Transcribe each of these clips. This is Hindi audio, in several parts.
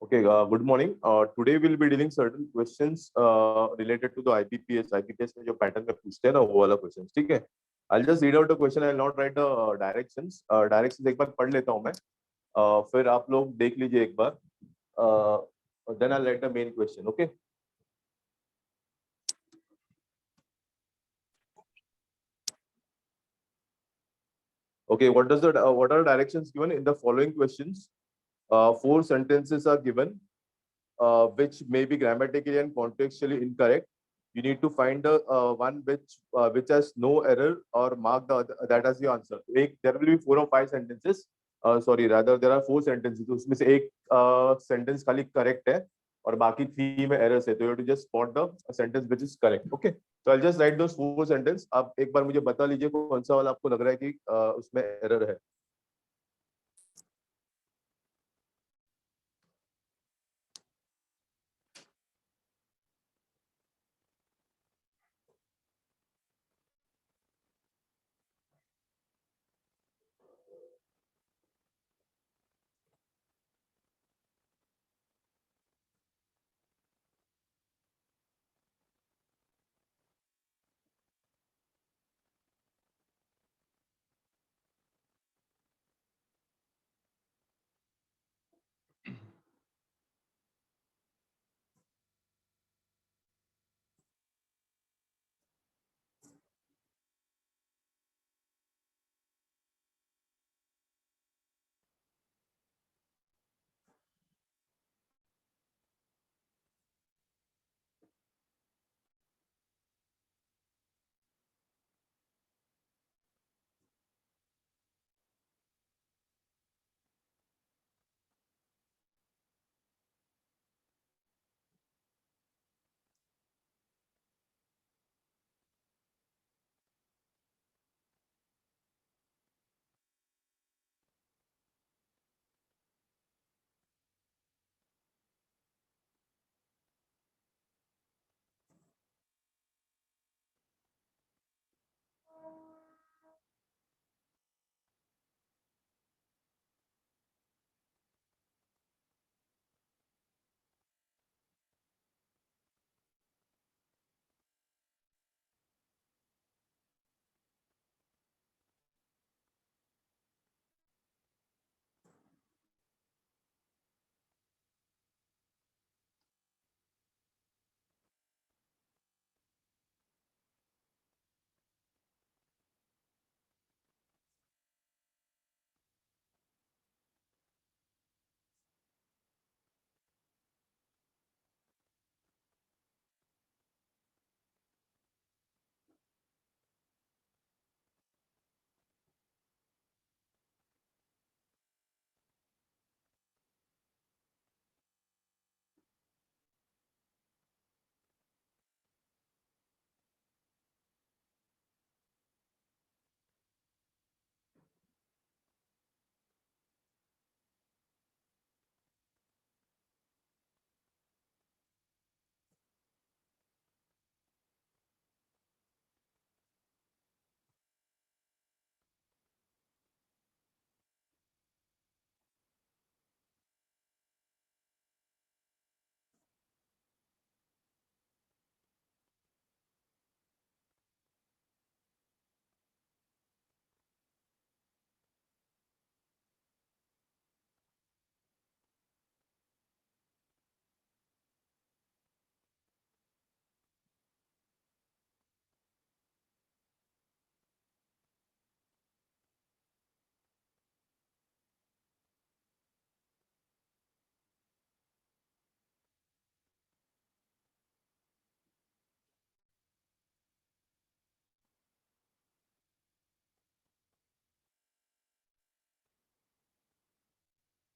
Okay, good morning. Today we'll be dealing certain questions related to the IBPS. IBPS में जो pattern में पूछते हैं ना वो वाला questions, ठीक है? I'll just read out the question. I'll not write the directions. Directions एक बार पढ़ लेता हूँ मैं. फिर आप लोग देख लीजिए एक बार. Then I'll write the main question. Okay? Okay. What are the directions given in the following questions? Four sentences are given, which may be grammatically and contextually incorrect. You need to find the one which has no error or mark that as the answer. There will be 4 or 5 sentences. Sorry, rather there are 4 sentences. उसमें से एक sentence खाली correct है और बाकी 3 में errors है. तो you have to just spot the sentence which is correct. Okay. So I'll just write those 4 sentences. आप एक बार मुझे बता लीजिए कौन सा वाला आपको लग रहा है कि उसमें error है.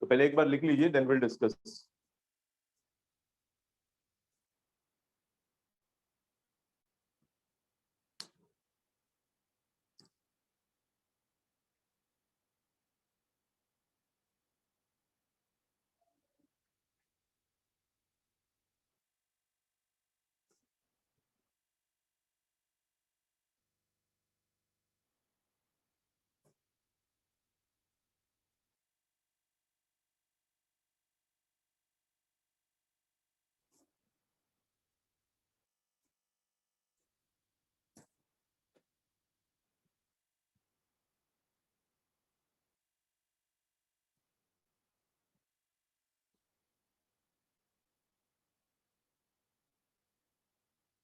तो पहले एक बार लिख लीजिए, then we'll discuss.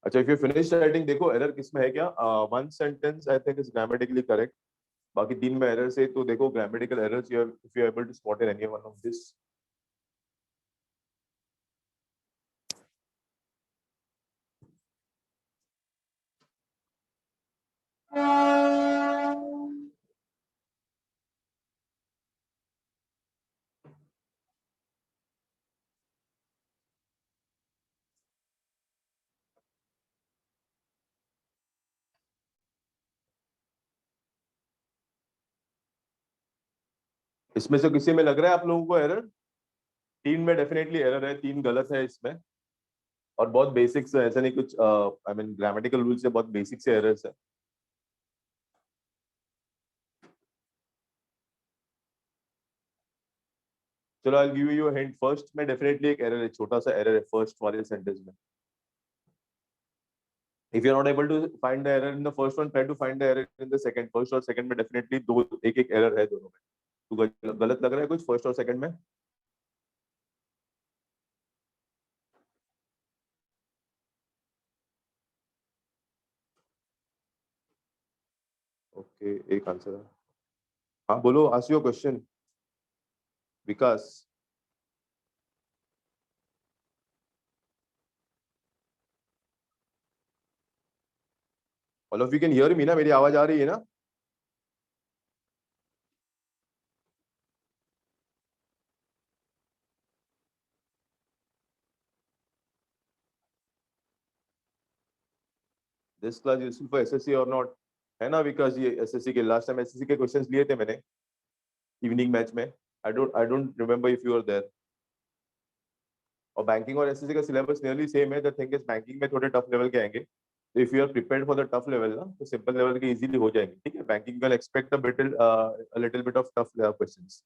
अच्छा, इफ यू फिनिश राइटिंग, देखो एरर किसमें है क्या। One sentence I think is grammatically correct, बाकी 3 में एरर से, तो देखो grammatical errors you if you able to spot in any one of this. इसमें से किसी में लग रहा है आप लोगों को एरर? 3 में डेफिनेटली एरर है, 3 गलत है इसमें, और बहुत बेसिक्स है, ऐसा नहीं कुछ आई मीन ग्रामेटिकल रूल से बहुत बेसिक से एरर्स है। चलो I give you hint, first में डेफिनेटली एक एरर है, छोटा सा एरर है फर्स्ट वाले सेंटेंस में। If you're not able to find the error in the first one, try to find the error in the second. First और second में definitely दो एक एक error है दोनों में। तो गलत लग रहा है कुछ फर्स्ट और सेकंड में? ओके, एक आंसर है। हाँ बोलो, ask your question Vikas. All of you can hear me ना, मेरी आवाज आ रही है ना? This class useful for SSC और नॉट, है ना विकास? ये एसएससी के लास्ट टाइम एसएससी के क्वेश्चंस लिए थे मैंने इवनिंग मैच में। I don't remember if you are there. और बैंकिंग और एसएससी का सिलेबस नियरली सेम है। द थिंग इज बैंकिंग में थोड़े टफ लेवल के आएंगे, तो if you are prepared for the tough level ना, तो सिंपल लेवल के इजीली हो जाएंगे। ठीक है, banking can expect a little bit of tough questions.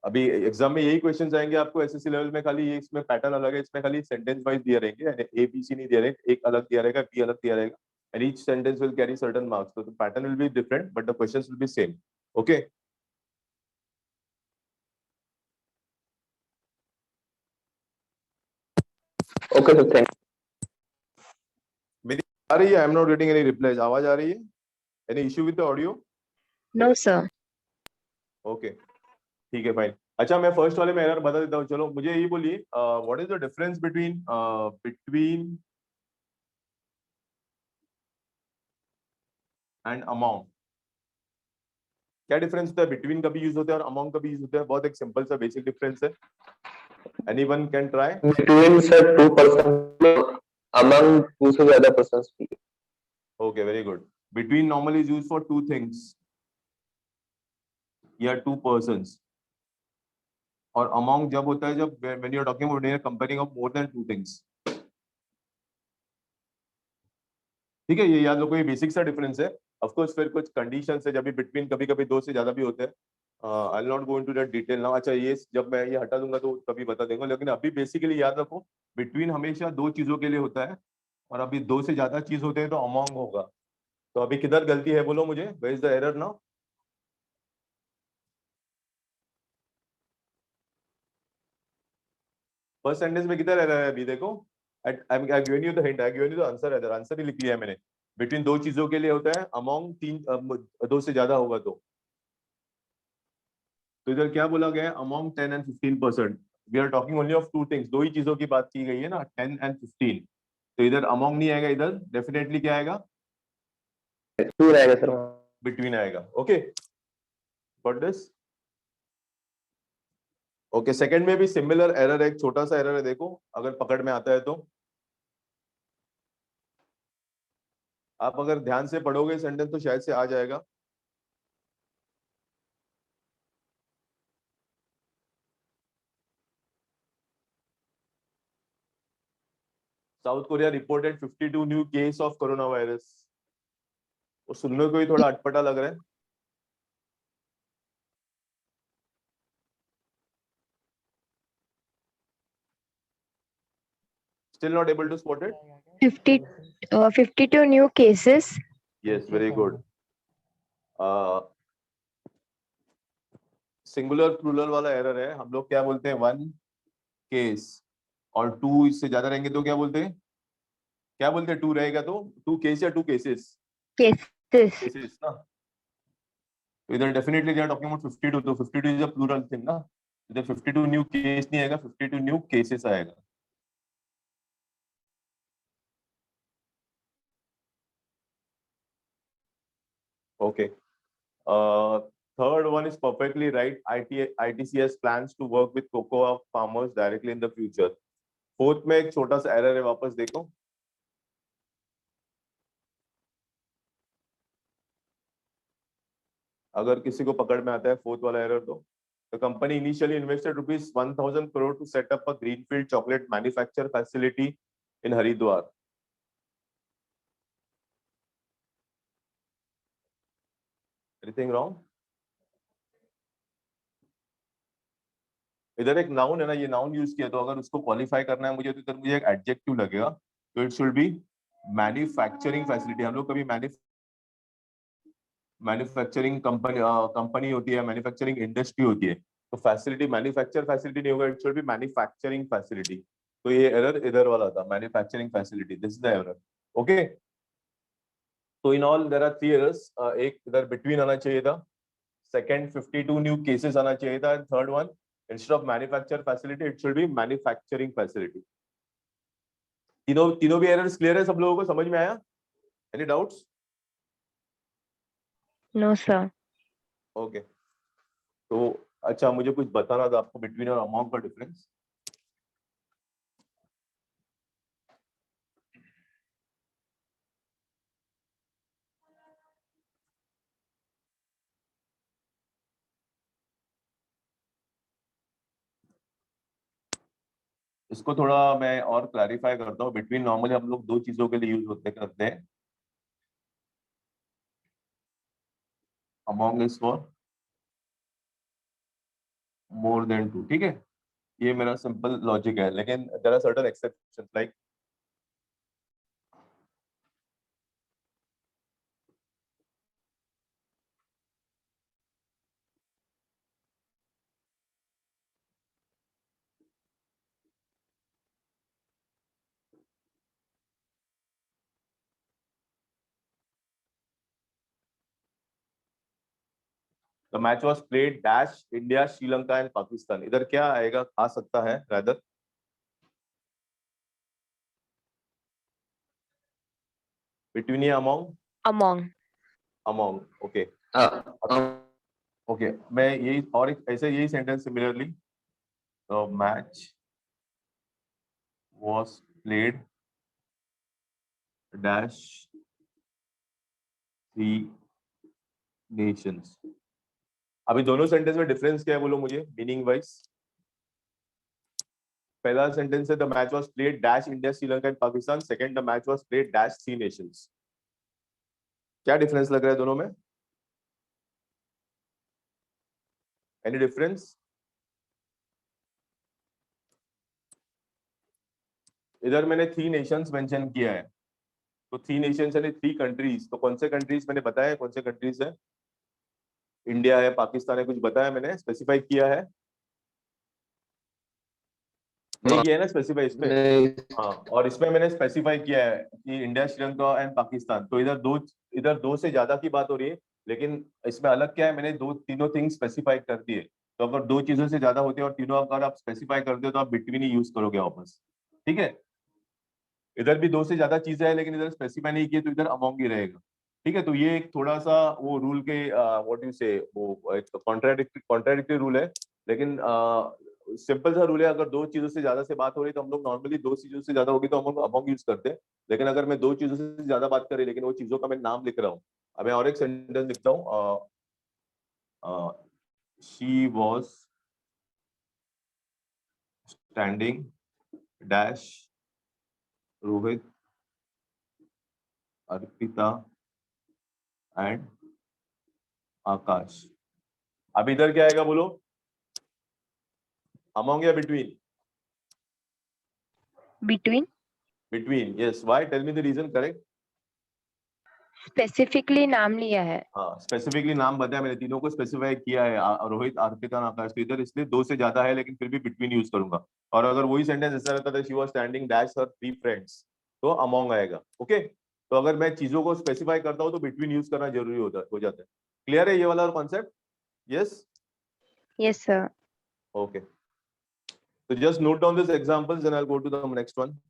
अभी एग्जाम में यही क्वेश्चंस आएंगे आपको एसएससी लेवल में, खाली ये इसमें पैटर्न अलग है, इसमें खाली सेंटेंस वाइज दिया रहेंगे, यानी ए बी सी नहीं दिया रहेगा, एक अलग दिया रहेगा, बी अलग दिया रहेगा, and each sentence will carry certain marks, तो pattern will be different but the questions will be same. Okay, Okay, sir. Thank मेरी आ रही है? I am not getting any replies. आवाज आ रही है? Any issue with the audio? No, sir. Okay, ठीक है, फाइन। अच्छा, मैं फर्स्ट वाले में एरर बता देता हूँ। चलो मुझे ये बोलिए, what is the difference between between and amount? क्या डिफरेंस होता है? बिटवीन कभी यूज होता है और अमाउंट कभी यूज होता है। बहुत एक सिंपल सा बेसिक डिफरेंस है। Anyone can try. between sir 2% among two से ज्यादा persons की। Okay, very good. Between normally is used for two things. Yeah, two persons. और among जब होता है जब when you are talking about comparing of more than two things. ठीक है, ये याद रखो, ये बेसिक सा डिफरेंस है। ऑफ कोर्स फिर कुछ कंडीशंस है, जब भी बिटवीन कभी कभी दो से ज्यादा भी होते हैं। आई will not go into that detail now. अच्छा, ये जब मैं ये हटा दूंगा तो तभी बता देंगे, लेकिन अभी बेसिकली याद रखो, बिटवीन हमेशा दो चीजों के लिए होता है, और अभी दो से ज्यादा चीज होते हैं तो अमोंग होगा। तो अभी किधर गलती है बोलो मुझे, where is the error now? First sentence में किधर एरर है अभी देखो। I given you the hint, I given you the answer, इधर आंसर ही लिख लिया है मैंने। बिटवीन दो चीजों के लिए होता है, अमोंग तीन दो से ज्यादा होगा तो इधर क्या बोला गया है? Among 10 and 15%। We are talking only of two things, दो ही चीजों की बात की गई है ना, 10 and 15। तो इधर अमोंग नहीं आएगा, इधर डेफिनेटली क्या आएगा? टू रहेगा सर। बिटवीन आएगा। Okay, got this? Okay, second में भी सिमिलर एरर है, एक छोटा सा एरर है, देखो अगर पकड़ में आता है तो। आप अगर ध्यान से पढ़ोगे सेंटेंस तो शायद से आ जाएगा। South Korea reported 52 new case of corona virus. वो सुनने को ही थोड़ा अटपटा लग रहा है। Still not able to spot it? 52 new cases. Yes, very good. Singular plural वाला एरर है। हम लोग क्या बोलते हैं? वन केस, और टू इससे ज्यादा रहेंगे तो क्या बोलते हैं? क्या बोलते हैं, टू रहेगा तो टू केस या टू केसेस, cases. केसेस ना। तो इधर definitely they are talking about 52, तो 52 इज अ प्लूरल थिंग ना, इधर 52 न्यू केस नहीं आएगा, 52 न्यू केसेस आएगा। Okay, third one is perfectly right. ITC has plans to work with cocoa farmers directly in the future. Fourth में एक छोटा सा एरर है, वापस देखो। अगर किसी को पकड़ में आता है फोर्थ वाला एरर तो, the company initially invested rupees 1000 crore to set up a greenfield chocolate manufacture facility in Haridwar. Anything wrong? इधर एक नाउन है ना, ये नाउन यूज किया, तो अगर उसको क्वालिफाई करना है मुझे, तो इधर मुझे एक एडजेक्टिव लगेगा, तो it should be manufacturing facility. हम लोग कभी मैन्युफैक्चरिंग कंपनी होती है, मैन्युफैक्चरिंग इंडस्ट्री होती है, तो फैसिलिटी मैन्युफैक्चर फैसिलिटी नहीं होगा, it should be manufacturing facility. तो ये एरर इधर वाला था, manufacturing facility, this is the error. Okay, तो in all there are 3 errors, एक इधर बिटवीन आना चाहिए था, सेकंड 52 न्यू केसेस आना चाहिए था, and third one instead of manufacture facility it should be manufacturing facility. तीनों भी एरर्स क्लियर है, सब लोगों को समझ में आया? Any doubts? No, sir. Okay, तो अच्छा, मुझे कुछ बताना था आपको बिटवीन और अमॉन्ग का डिफरेंस। इसको थोड़ा मैं और क्लैरिफाई करता हूँ। बिटवीन नॉर्मली हम लोग 2 चीजों के लिए यूज होते करते हैं, among is for more than 2, ठीक है, ये मेरा सिंपल लॉजिक है, लेकिन there are certain exceptions like the match was played dash India Sri Lanka and Pakistan. इधर क्या आएगा, आ सकता है रादर बिटवीन या अमॉन्ग? Among. अमॉन्ग, ओके हाँ ओके। मैं यही और एक ऐसे यही sentence similarly, the match was played dash 3 nations. अभी दोनों सेंटेंस में डिफरेंस क्या है बोलो मुझे मीनिंग वाइज। पहला सेंटेंस है the match was played dash India Sri Lanka and Pakistan, second the match was played dash 3 Nations. क्या डिफरेंस लग रहा है दोनों में? Any difference? इधर मैंने 3 नेशंस मेंशन किया है, तो 3 नेशंस यानी 3 कंट्रीज, तो कौन से कंट्रीज मैंने बताया, कौन से कंट्रीज है? इंडिया है, पाकिस्तान है, कुछ बताया मैंने, स्पेसिफाई किया है? नहीं किया है ना स्पेसिफाई इसमें? हाँ, और इसमें मैंने स्पेसिफाई किया है कि इंडिया श्रीलंका एंड पाकिस्तान, तो इधर दो से ज्यादा की बात हो रही है, लेकिन इसमें अलग क्या है, मैंने तीनों थिंग्स स्पेसिफाई कर दिए। तो अगर 2 चीजों से ज्यादा होती है और तीनों अगर आप स्पेसिफाई करते हो तो आप बिटवीन ही यूज करोगे वापस, ठीक है। इधर भी 2 से ज्यादा चीजें हैं, लेकिन इधर स्पेसिफाई नहीं किए तो इधर अमॉन्ग ही रहेगा, ठीक है। तो ये एक थोड़ा सा वो रूल के व्हाट यू से, वो एक कॉन्ट्राडिक्टरी रूल है, लेकिन सिंपल सा रूल है, अगर 2 चीजों से ज्यादा से बात हो रही तो हम लोग नॉर्मली 2 चीजों से ज्यादा होगी तो हम लोग अमॉन्ग यूज करते हैं, लेकिन अगर मैं 2 चीजों से ज्यादा बात कर रही लेकिन वो चीजों का मैं नाम लिख रहा हूँ, अब मैं और एक सेंटेंस लिखता हूँ, she was standing dash Rohit Arpita and Akash. अब इधर क्या आएगा बोलो, अमॉन्ग या between? Between. Between, yes. Why? Tell me the reason, correct. Specifically नाम लिया है। हाँ, स्पेसिफिकली नाम बताया मैंने, तीनों को स्पेसिफाई किया है, रोहित अर्पिता और आकाश। तो इधर इसलिए 2 से ज्यादा है, लेकिन फिर भी बिटवीन यूज करूंगा। और अगर वही सेंटेंस ऐसा रहता था she was standing dash her 3 friends, तो अमोंग आएगा। ओके, तो अगर मैं चीजों को स्पेसिफाई करता हूँ तो बिटवीन यूज करना जरूरी हो जाता है। क्लियर है ये वाला concept? Yes, Yes, sir. Okay. So just note down these examples and I'll go to the next one.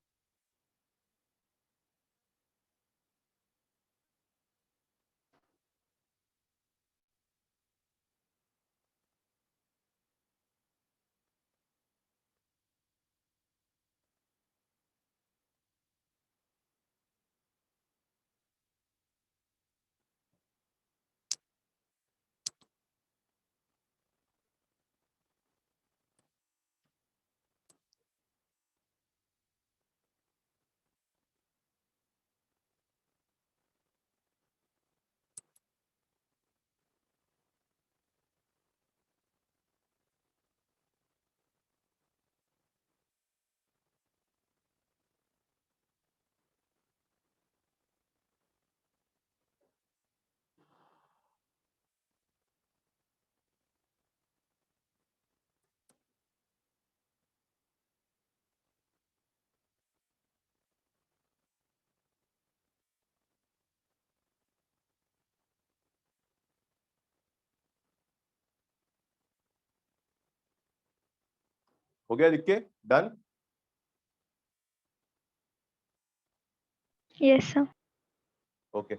हो गया लिख के? Done? Yes, sir. Okay.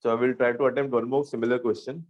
So I will try to attempt one more similar question.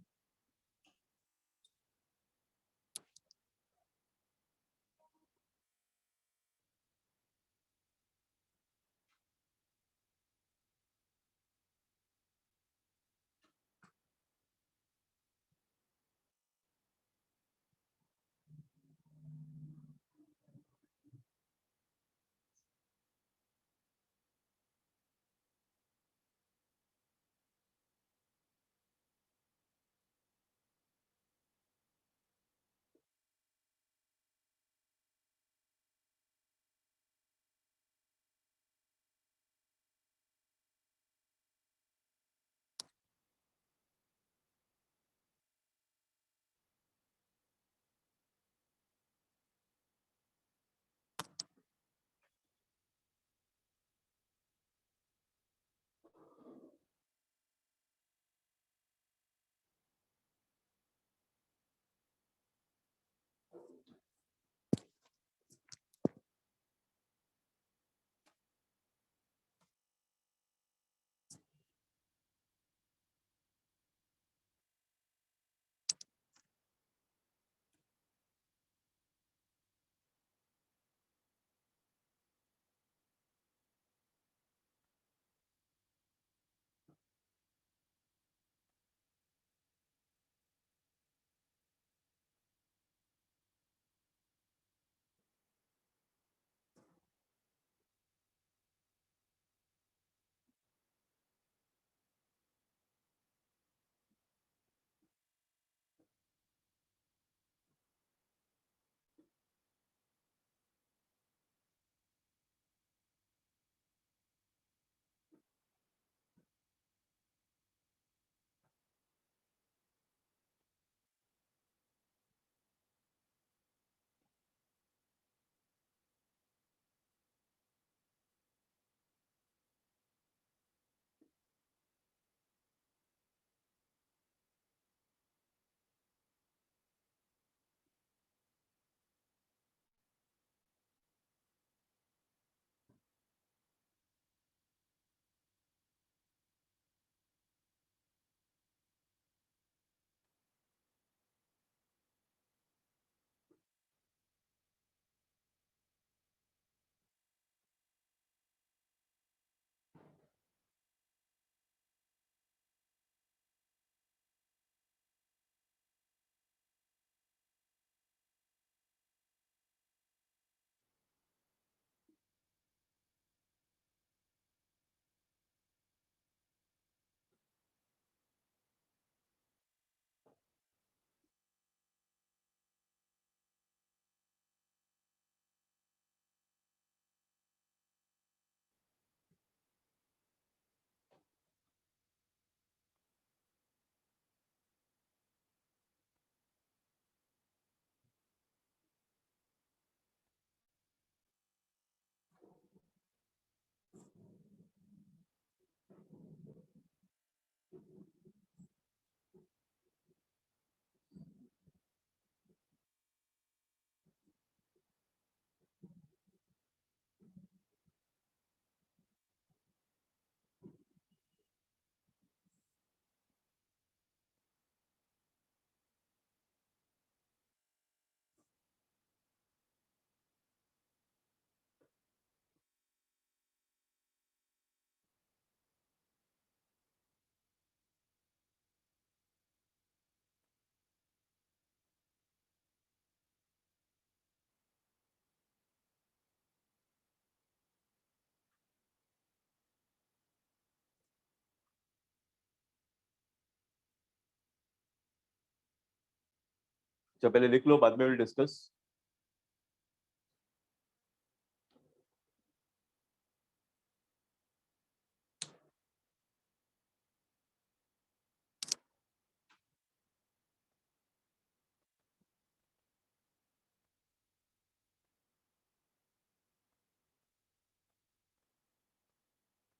अच्छा पहले लिख लो, बाद में विल डिस्कस।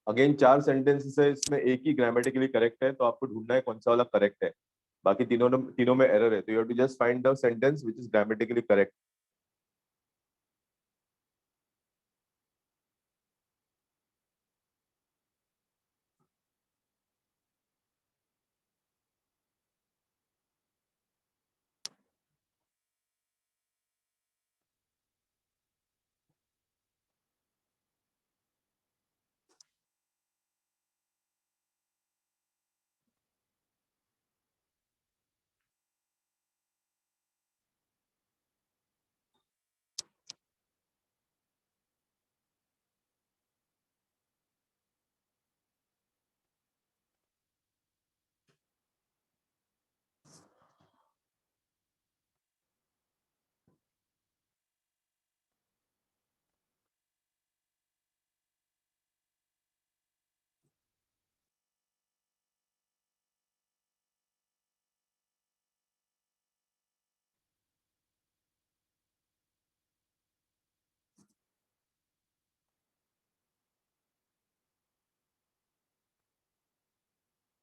अगेन 4 सेंटेंसेस है, इसमें एक ही ग्रामेटिकली करेक्ट है, तो आपको ढूंढना है कौन सा वाला करेक्ट है। बाकी तीनों में एरर है, तो you have to just find the sentence which is grammatically correct.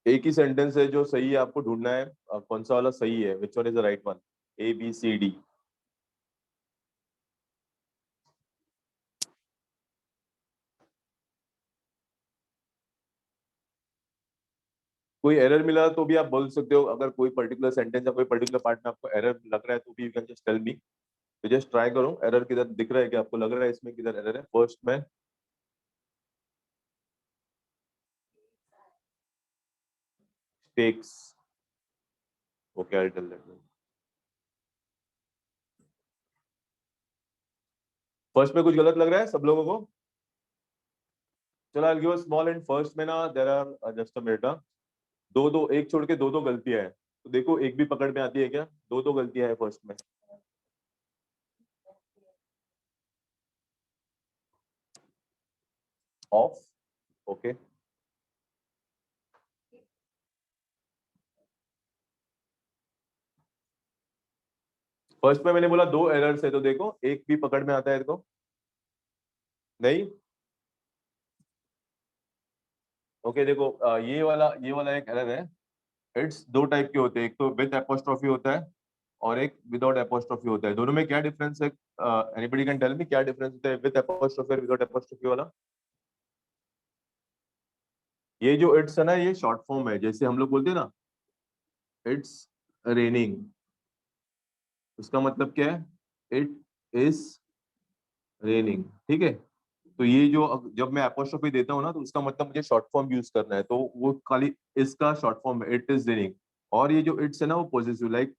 एक ही सेंटेंस है जो सही है, आपको ढूंढना है कौन सा वाला सही है, which one is the right one, A B C D. कोई एरर मिला तो भी आप बोल सकते हो, अगर कोई पर्टिकुलर सेंटेंस या कोई पर्टिकुलर पार्ट में आपको एरर लग रहा है तो भी you can just tell me. तो जस्ट ट्राई करो, एरर किधर दिख रहा है, कि आपको लग रहा है इसमें किधर एरर है। फर्स्ट में stakes, okay I tell that. First में कुछ गलत लग रहा है सब लोगों को? चलो I will give a small and first में ना there are just a minute, दो दो एक छोड़ के दो गलतियां हैं, तो देखो एक भी पकड़ में आती है क्या? दो गलतियां हैं फर्स्ट में। Of, okay. फर्स्ट में मैंने बोला 2 एरर्स है, तो देखो एक भी पकड़ में आता है देखो, नहीं। ओके देखो ये वाला एक एरर है। इट्स दो टाइप के होते हैं, एक तो विद एपोस्ट्रोफी होता है और एक विदाउट एपोस्ट्रोफी होता है। दोनों में क्या डिफरेंस है? एनीबॉडी कैन टेल मी क्या डिफरेंस होता है विद एपोस्ट्रोफी और विदाउट एपोस्ट्रोफी वाला? ये जो इट्स है ना, ये शॉर्ट फॉर्म है, जैसे हम लोग बोलते हैं ना इट्स रेनिंग, उसका मतलब क्या है? इट इज रेनिंग, ठीक है। तो ये जो जब मैं एपोस्ट्रोफी देता हूँ ना, तो उसका मतलब मुझे शॉर्ट फॉर्म यूज करना है, तो वो खाली इसका शॉर्ट फॉर्म है, इट इज रेनिंग। और ये जो इट्स है ना, वो positive, like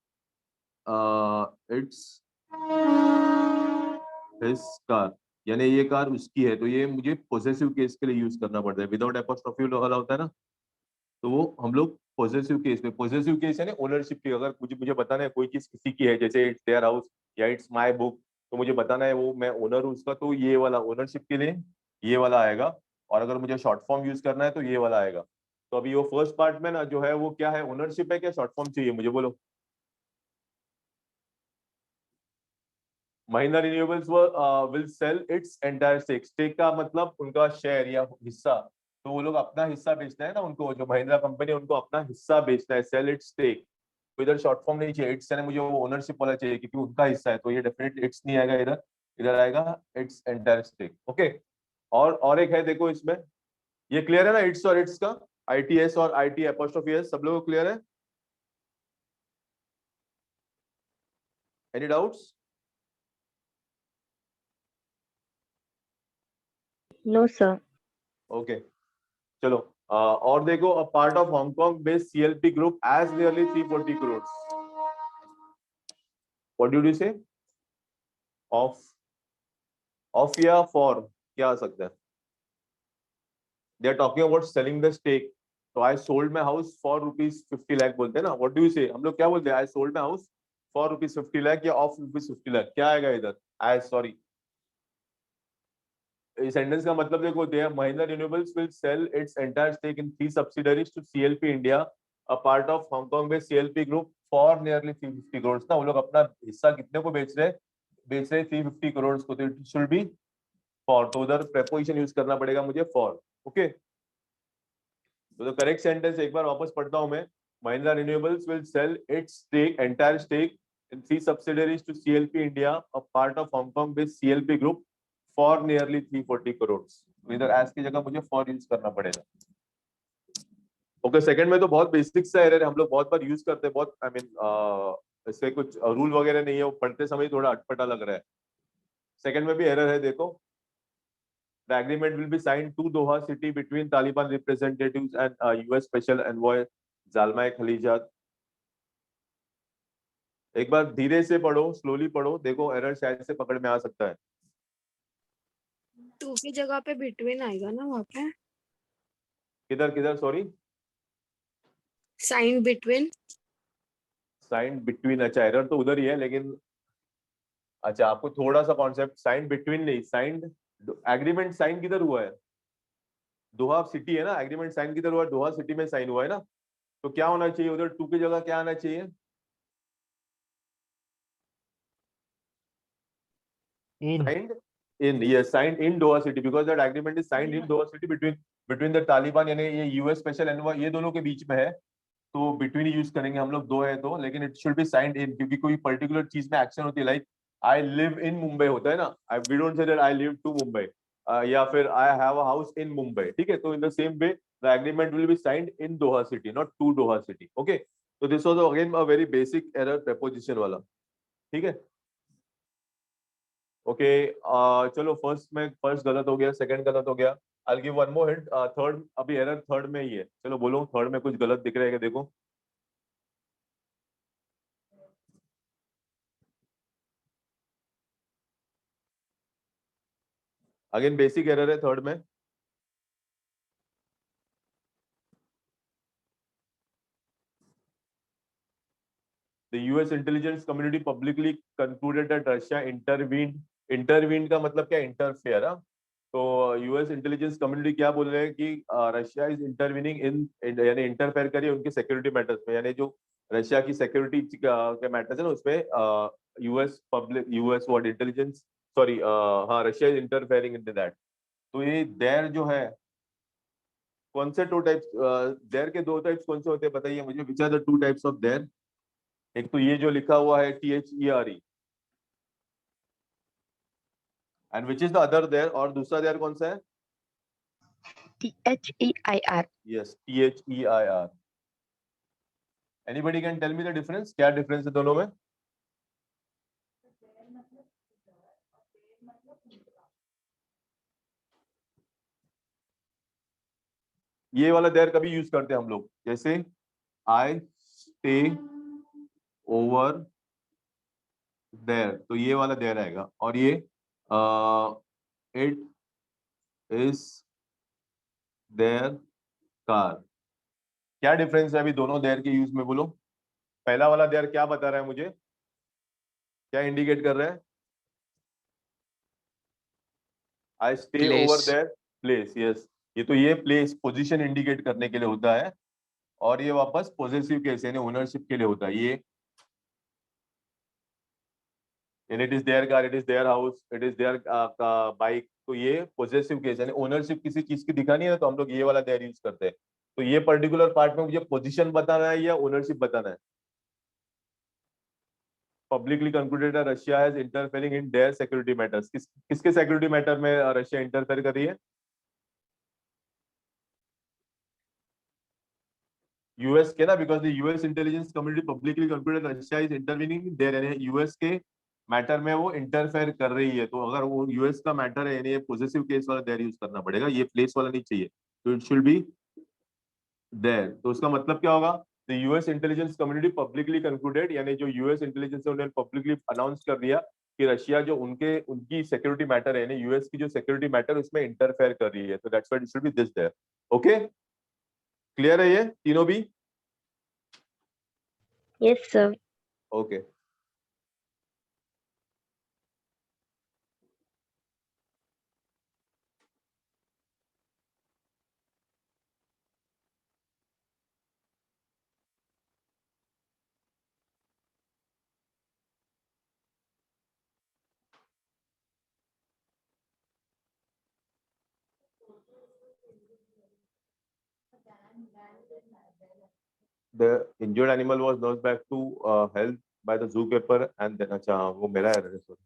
it's his car, यानी ये कार उसकी है, तो ये मुझे पॉजेसिव केस के लिए यूज करना पड़ता है। विदाउट एपोस्ट्रोफी वाला होता है ना, तो वो हम लोग पॉजेसिव केस में, पॉजेसिव केस यानी ओनरशिप की, अगर मुझे मुझे बताना है कोई चीज किसी की है, जैसे इट्स देयर हाउस या इट्स माय बुक, तो मुझे बताना है वो मैं ओनर हूँ उसका, तो ये वाला ओनरशिप के लिए ये वाला आएगा। और अगर मुझे शॉर्ट फॉर्म यूज करना है तो ये वाला आएगा। तो अभी वो फर्स्ट पार्ट में ना जो है वो क्या है, ओनरशिप है क्या शॉर्ट फॉर्म चाहिए मुझे, बोलो। Mahindra Renewables will sell its entire stake, stake का मतलब उनका शेयर या हिस्सा, तो वो लोग अपना हिस्सा बेचना है ना उनको, जो महिंद्रा कंपनी है उनको अपना हिस्सा बेचना है, सेल इट्स स्टेक। तो इधर शॉर्ट फॉर्म नहीं चाहिए इट्स, यानी मुझे वो ओनरशिप वाला चाहिए क्योंकि उनका हिस्सा है, तो ये डेफिनेटली इट्स नहीं आएगा इधर, इधर आएगा इट्स एंटायर स्टेक, ओके। और एक है देखो इसमें, ये क्लियर है ना इट्स और इट्स का, आईटीएस और आईटी एपोस्ट्रोफी एस, सब लोगों को क्लियर है? Any doubts? No, sir. Okay चलो। और देखो, a part of Hong Kong based CLP group as nearly 340 crore. What did you say? Of, of या फॉर, क्या आ सकता है? They are talking about selling the stake, तो I sold my house for rupees 50 lakh बोलते हैं ना, व्हाट डू यू से? हम लोग क्या बोलते हैं? आई sold my house for ₹50 lakh या ऑफ ₹50 लाख, क्या आएगा इधर? सॉरी, इस सेंटेंस का मतलब देखो, Mahindra Renewables will sell its entire stake in 3 subsidiaries to CLP India, a part of Hong Kong based CLP group for nearly 350 crore ना। वो लोग अपना हिस्सा कितने को बेच रहे हैं? बेच रहे 350 करोड़ को, तो इट शुड बी फॉर, तो उधर प्रेपोजिशन यूज करना पड़ेगा मुझे फॉर। ओके, तो द करेक्ट सेंटेंस एक बार वापस पढ़ता हूं मैं। Mahindra Renewables will sell its stake entire stake in 3 subsidiaries to CLP India, a part of Hong Kong based CLP group for nearly 340 crores. इधर एज की जगह मुझे फॉर यूज करना पड़ेगा। ओके, सेकंड में तो बहुत बेसिक सा एरर है, हम लोग बहुत बार यूज करते हैं, बहुत आई मीन इससे कुछ रूल वगैरह नहीं है, वो पढ़ते समय थोड़ा अटपटा लग रहा है। सेकंड में भी एरर है, देखो। The agreement will be signed to Doha city between Taliban representatives and US Special Envoy Zalmay Khalilzad. एक बार धीरे से पढ़ो, स्लोली पढ़ो, देखो एरर शायद से पकड़ में आ सकता है। टू की जगह पे बिटवीन आएगा ना वहाँ पे? किधर किधर? Sorry, sign between. Sign between, अच्छा एरर तो उधर ही है, लेकिन अच्छा आपको थोड़ा सा कॉन्सेप्ट, साइन बिटवीन नहीं, साइन एग्रीमेंट साइन किधर हुआ है? दोहा सिटी है ना, एग्रीमेंट साइन किधर हुआ है? दोहा सिटी में साइन हुआ है ना, तो क्या होना चाहिए उधर? टू की जगह क्या आना चाहिए? Signed in, yes, signed in Doha city, because that agreement is signed in Doha city between the Taliban, यानी ये यूएस स्पेशल एनवॉय ये दोनों के बीच में है, तो बिटवीन यूज करेंगे हम लोग, दो है तो, लेकिन it should be signed in, क्योंकि कोई पर्टिकुलर चीज में एक्शन होती है, like I live in Mumbai होता है ना, we don't say that I live to Mumbai, या फिर I have a house in Mumbai, ठीक है? तो in the same way the agreement will be signed in Doha city, not to Doha city. Okay, तो this was again a very basic error, preposition वाला, ठीक है? ओके, चलो फर्स्ट गलत हो गया, सेकंड गलत हो गया। I'll give one more hint, third, अभी एरर थर्ड में ही है, चलो बोलो थर्ड में कुछ गलत दिख रहा है क्या? देखो, अगेन बेसिक एरर है थर्ड में। The US intelligence community publicly concluded that Russia intervened. Intervened का मतलब क्या? इंटरफेयर। तो यूएस इंटेलिजेंस कम्युनिटी क्या बोल रहे हैं कि रशिया इज इंटरवीनिंग इन, यानी इंटरफेयर करिए उनके सिक्योरिटी मैटर्स में, यानी जो रशिया की सिक्योरिटी के मैटर्स है ना, उसमें यूएस व्हाट इंटेलिजेंस, सॉरी, हाँ, Russia is interfering in that. तो ये देयर जो है, कौन से टू टाइप्स देयर के? दो टाइप्स कौन से होते हैं बताइए मुझे, which are the two types of there? एक तो ये जो लिखा हुआ है THERE, and which is the other there, और दूसरा देयर कौन सा है? THEIR. Yes, THEIR। Anybody can tell me the difference, क्या डिफरेंस है दोनों में? ये वाला देयर कभी यूज करते हैं हम लोग, जैसे आई स्टे ओवर देयर, तो ये वाला देयर आएगा, और ये इट इज देयर कार। क्या डिफरेंस है अभी दोनों देयर के यूज में, बोलो? पहला वाला देयर क्या बता रहा है मुझे, क्या इंडिकेट कर रहा है? I stay over there, place, yes. ये तो ये प्लेस पोजीशन इंडिकेट करने के लिए होता है, और ये वापस पोजेसिव केस यानी ओनरशिप के लिए होता है। ये it is their car, it is their house, it is their bike, तो ये पोजेसिव केस यानी ओनरशिप किसी चीज की दिखानी है, तो हम लोग ये वाला देयर यूज करते हैं। तो ये पर्टिकुलर पार्ट में मुझे पोजीशन बताना है या ओनरशिप बताना है? Publicly concluded Russia has interfering in their security matters, किसके सिक्योरिटी मैटर में रशिया इंटरफेयर कर रही है? यूएस के ना, because the US intelligence community publicly concluded Russia is intervening in their, यानी यूएस के मैटर में वो इंटरफेयर कर रही है, तो अगर वो यूएस का मैटर है यानी ये पॉजिटिव केस वाला देयर यूज करना पड़ेगा, ये प्लेस वाला नहीं चाहिए, तो इट शुड बी देयर। तो उसका मतलब क्या होगा? The US intelligence community publicly concluded, यानी जो यूएस इंटेलिजेंस है उन्होंने पब्लिकली अनाउंस कर दिया कि रशिया जो उनकी सिक्योरिटी मैटर है, यानी यूएस की जो सिक्योरिटी मैटर उसमें इंटरफेयर कर रही है, तो that's why it should be this their. Okay, clear है ये तीनों भी? Yes, sir. Okay, The injured animal was nursed back to health by the zookeeper and then अच्छा हाँ, वो मेरा error है sorry.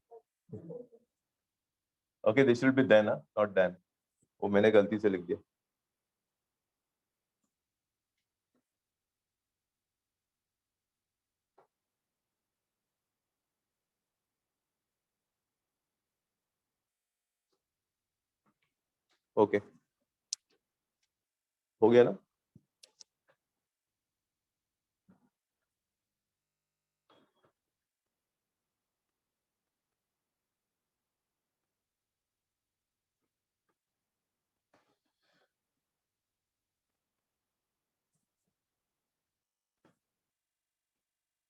Okay, this should be then, not then. वो मैंने गलती से लिख दिया. Okay. हो गया ना?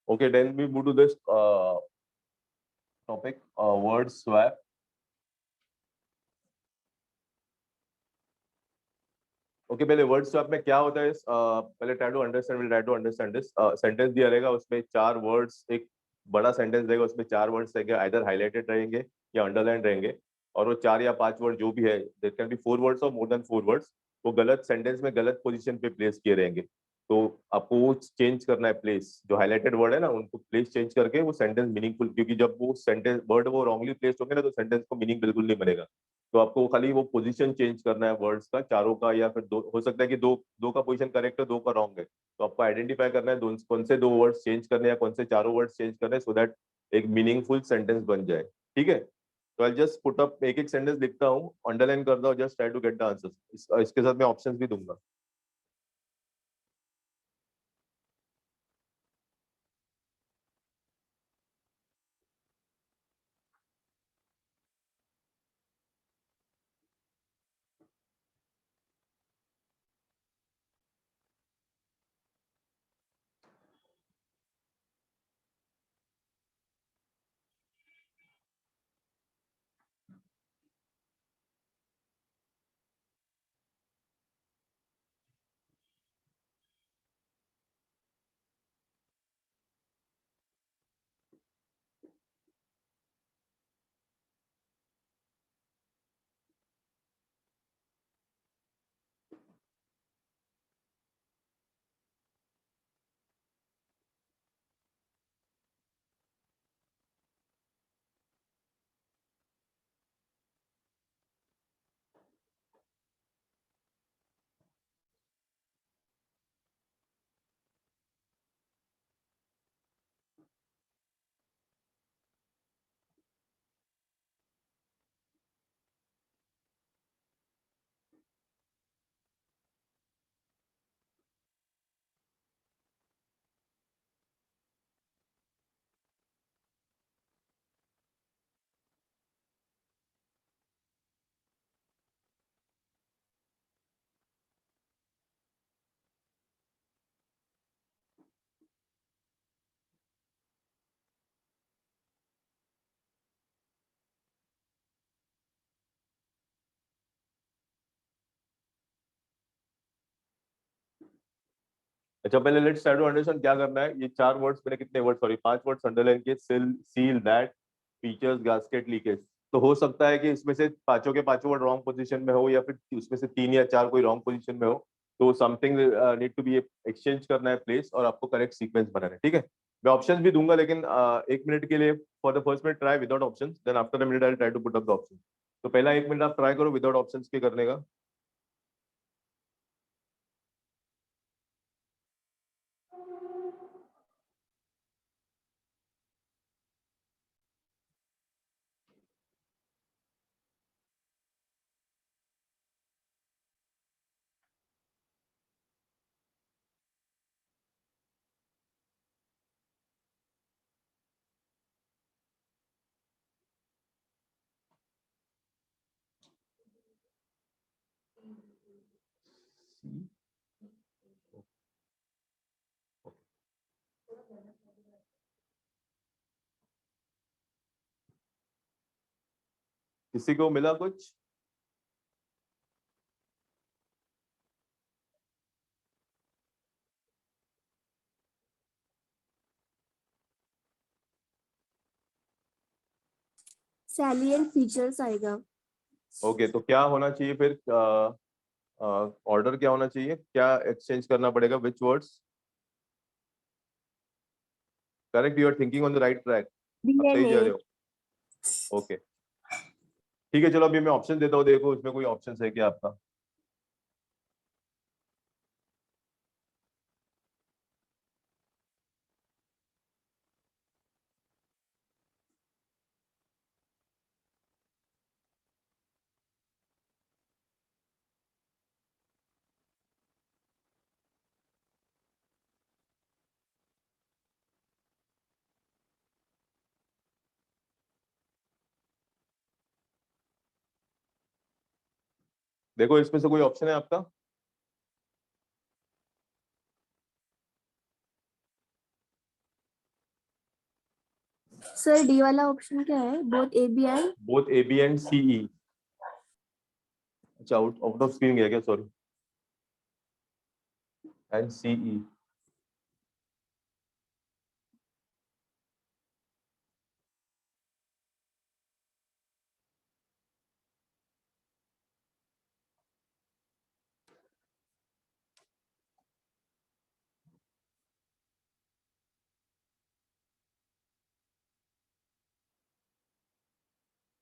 Okay, then we move to this topic, word swap. Okay पहले वर्ड स्वैप में क्या होता है पहले try to understand this sentence दिया रहेगा उसमें चार वर्ड्स एक बड़ा सेंटेंस रहेगा उसमें चार वर्ड्स रहेंगे आइदर हाईलाइटेड रहेंगे या अंडरलाइन रहेंगे और वो चार या पांच वर्ड जो भी है there can be four words और मोर देन फोर वर्ड्स वो गलत सेंटेंस में गलत पोजीशन पे प्लेस किए रहेंगे तो आपको वो चेंज करना है प्लेस जो हाईलाइटेड वर्ड है ना उनको प्लेस चेंज करके वो सेंटेंस मीनिंगफुल क्योंकि जब वो सेंटेंस वर्ड वो रॉन्गली प्लेस होंगे ना तो सेंटेंस को मीनिंग बिल्कुल नहीं बनेगा तो आपको खाली वो पोजीशन चेंज करना है वर्ड्स का चारों का या फिर दो हो सकता है कि दो दो का पोजीशन करेक्ट है दो का रॉन्ग है तो आपको आइडेंटिफाई करना है कौन से दो वर्ड्स चेंज करने हैं या कौन से चारों वर्ड्स चेंज करने हैं सो दैट एक मीनिंगफुल सेंटेंस बन जाए ठीक है तो आई जस्ट पुट अप एक एक सेंटेंस लिखता हूँ अंडरलाइन करता हूँ just try to get the answer इसके साथ मैं ऑप्शंस भी दूंगा अच्छा पहले लेट्स ट्राई टू अंडरस्टैंड क्या करना है ये चार वर्ड्स मैंने कितने वर्ड सॉरी पांच वर्ड्स अंडरलाइन किए seal that features gasket leakage तो हो सकता है कि इसमें से पांचों के पांचों वर्ड रॉन्ग पोजीशन में हो या फिर उसमें से तीन या चार कोई रॉन्ग पोजीशन में हो तो something need to be exchange करना है प्लेस और आपको करेक्ट सीक्वेंस बनाना है ठीक है मैं ऑप्शन भी दूंगा लेकिन एक मिनट के लिए for the first minute try without option then after the minute I try to put up the option तो पहला एक मिनट आप ट्राई करो विदाउट ऑप्शन के करने का किसी को मिला कुछ सैलिएंट फीचर्स आएगा। ओके तो क्या होना चाहिए फिर ऑर्डर क्या होना चाहिए, क्या एक्सचेंज करना पड़ेगा, which words? Correct, you are thinking on the right track, आप सही जा रहे DNA. हो। ओके ठीक है, चलो अभी मैं ऑप्शन देता हूँ, देखो इसमें कोई ऑप्शन है क्या आपका। देखो इसमें से कोई ऑप्शन है आपका? सर डी वाला ऑप्शन क्या है? Both A B and both A B and C E. अच्छा, आउट आउट ऑफ स्क्रीन गया क्या, सॉरी। एंड सी ई।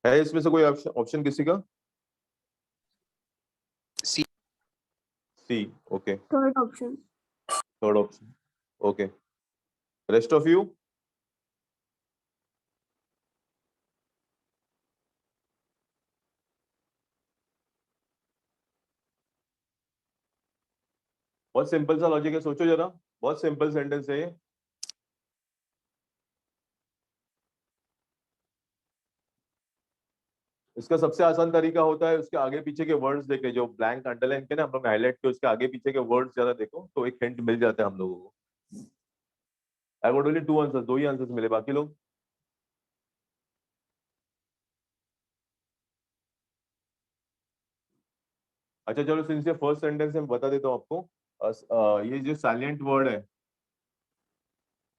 है इसमें से कोई ऑप्शन, ऑप्शन किसी का? C. C, okay. Third option. Third option, okay. Rest of you? बहुत सिंपल सा लॉजिक है, सोचो जरा, बहुत सिंपल सेंटेंस है ये। इसका सबसे आसान तरीका होता है उसके आगे पीछे के वर्ड्स देखे, जो ब्लैंक अंडरलाइन के ना हम लोग हाईलाइट के, उसके आगे पीछे के वर्ड्स ज्यादा देखो तो एक हिंट मिल जाता है हम लोगों को। I got only two answers, दो ही आंसर्स मिले, बाकी लोग। अच्छा चलो, सिंस ये फर्स्ट सेंटेंस में बता देता हूँ आपको। ये जो साइलेंट वर्ड है,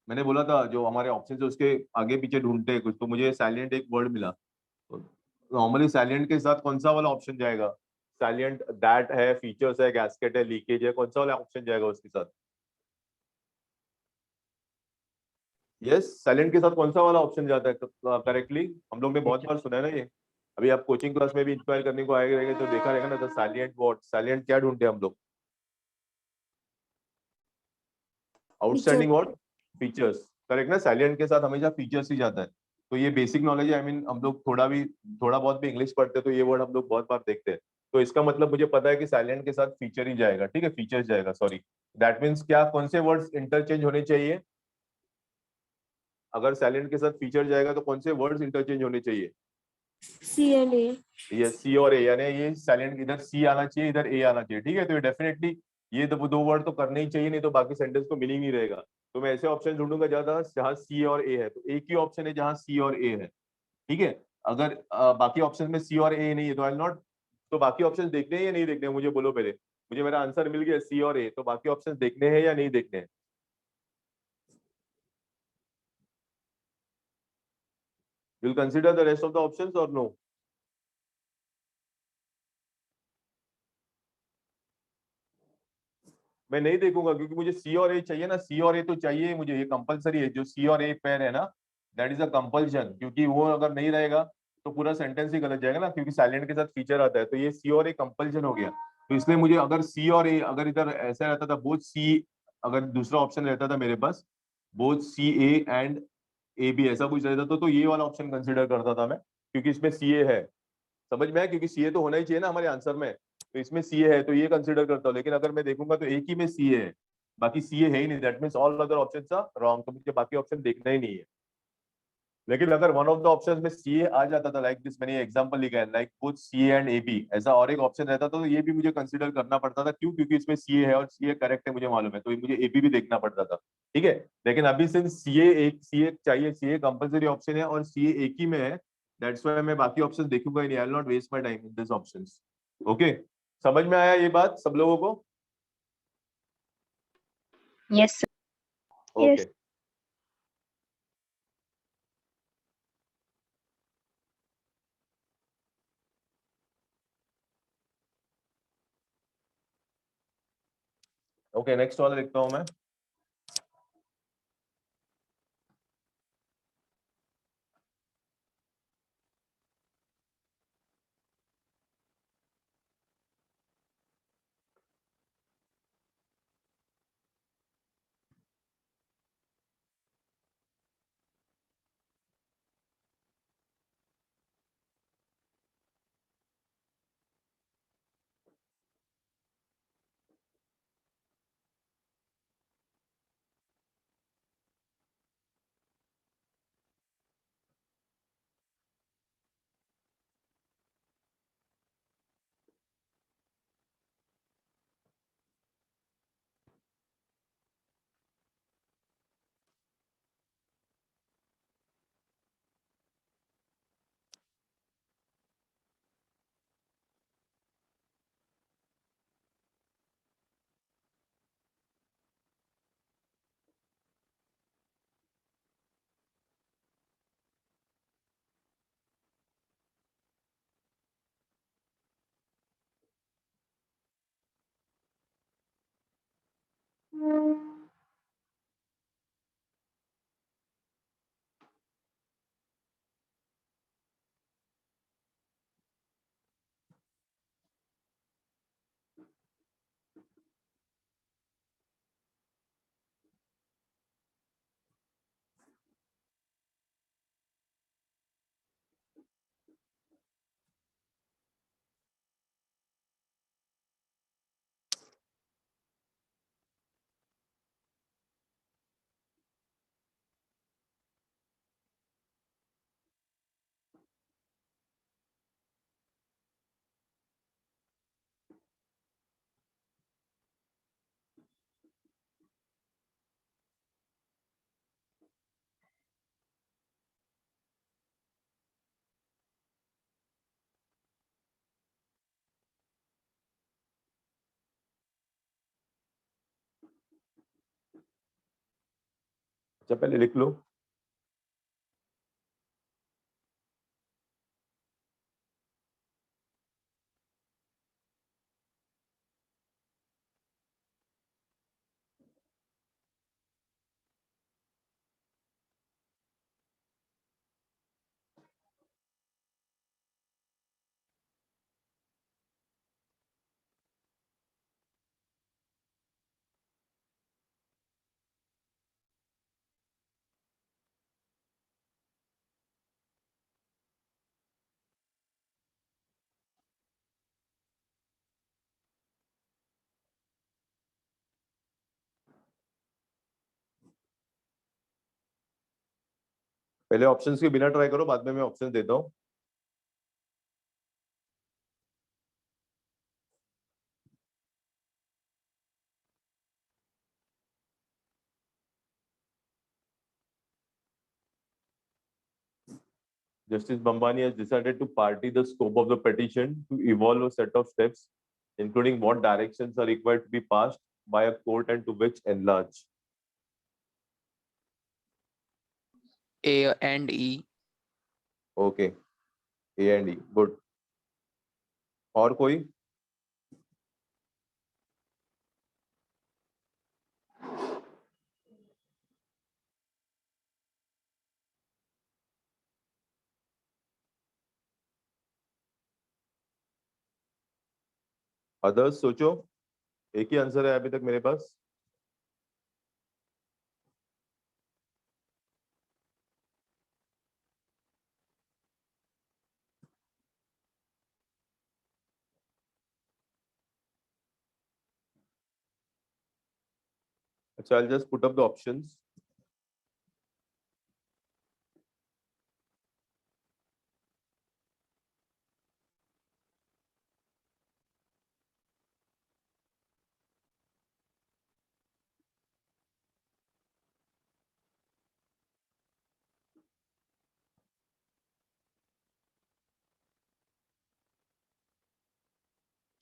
मैंने बोला था जो हमारे ऑप्शन है उसके आगे पीछे ढूंढते हैं कुछ, तो मुझे साइलेंट एक वर्ड मिला। तो नॉर्मली साइलेंट के साथ कौन सा वाला ऑप्शन जाएगा? साइलेंट दैट है, फीचर्स है, गैस्केट है, लीकेज है, कौन सा वाला ऑप्शन जाएगा उसके साथ? यस, साइलेंट के साथ कौन सा वाला ऑप्शन जाता है करेक्टली? हम लोग ने बहुत बार सुना है ना ये। अभी आप कोचिंग क्लास में भी इंक्वायर करने को आए रहेंगे तो देखा रहेगा ना, द साइलेंट व्हाट, साइलेंट क्या ढूंढते हैं हम लोग? Outstanding what? फीचर्स। करेक्ट ना, साइलेंट के साथ हमेशा फीचर्स ही जाता है। तो ये बेसिक नॉलेज है, आई मीन हम लोग थोड़ा बहुत भी इंग्लिश पढ़ते हैं तो ये वर्ड हम लोग बहुत बार देखते हैं। तो इसका मतलब मुझे पता है कि साइलेंट के साथ फीचर ही जाएगा, ठीक है, फीचर्स जाएगा, सॉरी। दैट मीन्स क्या, कौन से वर्ड्स इंटरचेंज होने चाहिए? अगर साइलेंट के साथ फीचर जाएगा तो कौन से वर्ड्स इंटरचेंज होने चाहिए? सी एंड ए. ये सी और ए, यानी ये साइलेंट इधर सी आना चाहिए, इधर ए आना चाहिए, ठीक है। तो ये डेफिनेटली ये दो वर्ड तो करने ही चाहिए, नहीं तो बाकी सेंटेंस को मीनिंग नहीं रहेगा। तो मैं ऐसे ऑप्शन ढूंढूंगा ज्यादा जहां सी और ए है, तो एक ही ऑप्शन है जहां सी और ए है, ठीक है। अगर बाकी ऑप्शन में सी और ए नहीं है तो आई नॉट। तो बाकी ऑप्शन देखने हैं या नहीं देखने हैं, मुझे बोलो पहले। मुझे मेरा आंसर मिल गया सी और ए, तो बाकी ऑप्शन देखने हैं या नहीं देखने हैं? Will consider the rest of the options और नो? मैं नहीं देखूंगा क्योंकि मुझे सी और ए चाहिए ना, सी और ए तो चाहिए मुझे, ये कंपलसरी है, जो सी और ए पेयर है ना, दैट इज अ कंपल्शन, क्योंकि वो अगर नहीं रहेगा तो पूरा सेंटेंस ही गलत जाएगा ना, क्योंकि साइलेंट के साथ फीचर आता है, तो ये सी और ए कंपल्शन हो गया। तो इसलिए मुझे अगर सी और ए, अगर इधर ऐसा रहता था बोथ सी, अगर दूसरा ऑप्शन रहता था मेरे पास both C A and A B, ऐसा कुछ रहता तो ये वाला ऑप्शन कंसिडर करता था मैं, क्योंकि इसमें सी ए है। समझ में आया, क्योंकि सीए तो होना ही चाहिए ना हमारे आंसर में, तो इसमें सीए है तो ये कंसीडर करता हूँ। लेकिन अगर मैं देखूंगा तो एक ही में सीए है, बाकी सीए है ही नहीं, that means all other options are wrong, तो मुझे बाकी ऑप्शन देखना ही नहीं है। लेकिन अगर वन ऑफ द ऑप्शंस में सीए आ जाता था, लाइक दिस, मैंने एग्जांपल लिखा है like both CA and AB, ऐसा और एक ऑप्शन रहता तो ये भी मुझे कंसीडर करना पड़ता था। क्यों? क्योंकि इसमें सीए है और सीए करेक्ट है मुझे मालूम है, तो ये मुझे एबी भी देखना पड़ता था, ठीक है। लेकिन अभी सिंस सीए एक, सीए चाहिए, सीए कंपलसरी ऑप्शन है और सीए एक ही में है, दैट्स व्हाई मैं बाकी ऑप्शन देखूंगा ही नहीं, I will not waste my time in this options. Okay, समझ में आया ये बात सब लोगों को? Yes, sir. Okay. Okay next वाला लिखता हूं मैं। अच्छा पहले लिख लो। पहले ऑप्शंस के बिना ट्राई करो, बाद में मैं ऑप्शन देता हूँ। Justice Bambani has decided to party the scope of the petition to evolve a set of steps, including what directions are required to be passed by a court and to which enlarge. A and E. Okay, A and E, good. और कोई? अदर्स सोचो, एक ही आंसर है अभी तक मेरे पास। अच्छा, I'll just put up the options.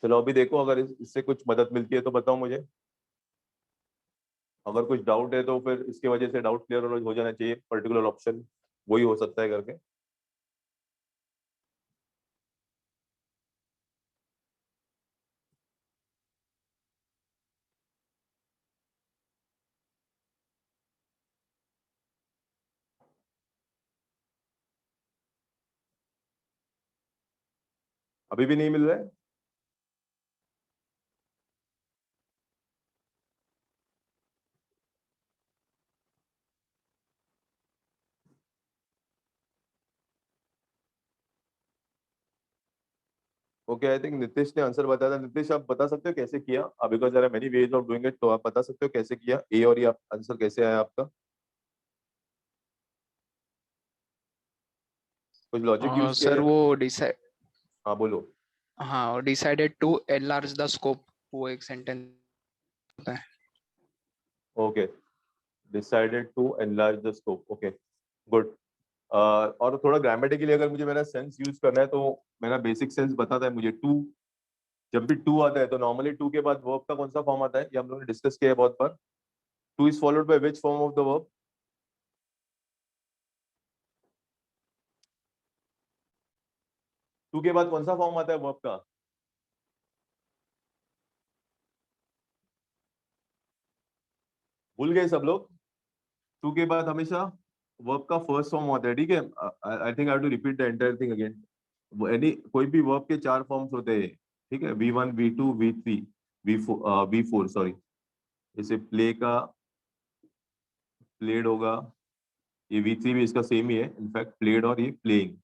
चलो अभी देखो, अगर इससे कुछ मदद मिलती है तो बताओ मुझे। अगर कुछ डाउट है तो फिर इसके वजह से डाउट क्लियर हो जाना चाहिए, पर्टिकुलर ऑप्शन वही हो सकता है करके। अभी भी नहीं मिल रहा है? ओके, आई थिंक नितिश ने आंसर बताया था। नितिश, आप बता सकते हो कैसे किया? Because there are many ways of doing it, तो आप बता सकते हो कैसे किया ए, और ये आंसर कैसे आया आपका? कुछ लॉजिक यूज किया सर या वो फिर? डिसाइड हाँ बोलो। हाँ decided to enlarge the scope, वो एक सेंटेंस होता है। Okay, decided to enlarge the scope. Okay, good. और थोड़ा ग्रामेटिकली अगर मुझे मेरा सेंस यूज करना है, तो मेरा बेसिक सेंस बताता है मुझे टू। जब भी टू आता है तो नॉर्मली टू के बाद वर्ब का कौन सा फॉर्म आता है, ये हम लोगों ने डिस्कस किया है बहुत बार। To is followed by which form of the verb? To के बाद कौन सा फॉर्म आता है वर्ब का? भूल गए सब लोग? टू के बाद हमेशा वर्ब का फर्स्ट फॉर्म होता है, ठीक है? I think I have to repeat the entire thing again. Any कोई भी वर्ब के चार फॉर्म्स होते हैं, ठीक है? V1, V2, V3, V4, sorry. जैसे प्ले का प्लेड होगा, ये V3 भी इसका सेम ही है इनफैक्ट, प्लेड और ये प्लेइंग।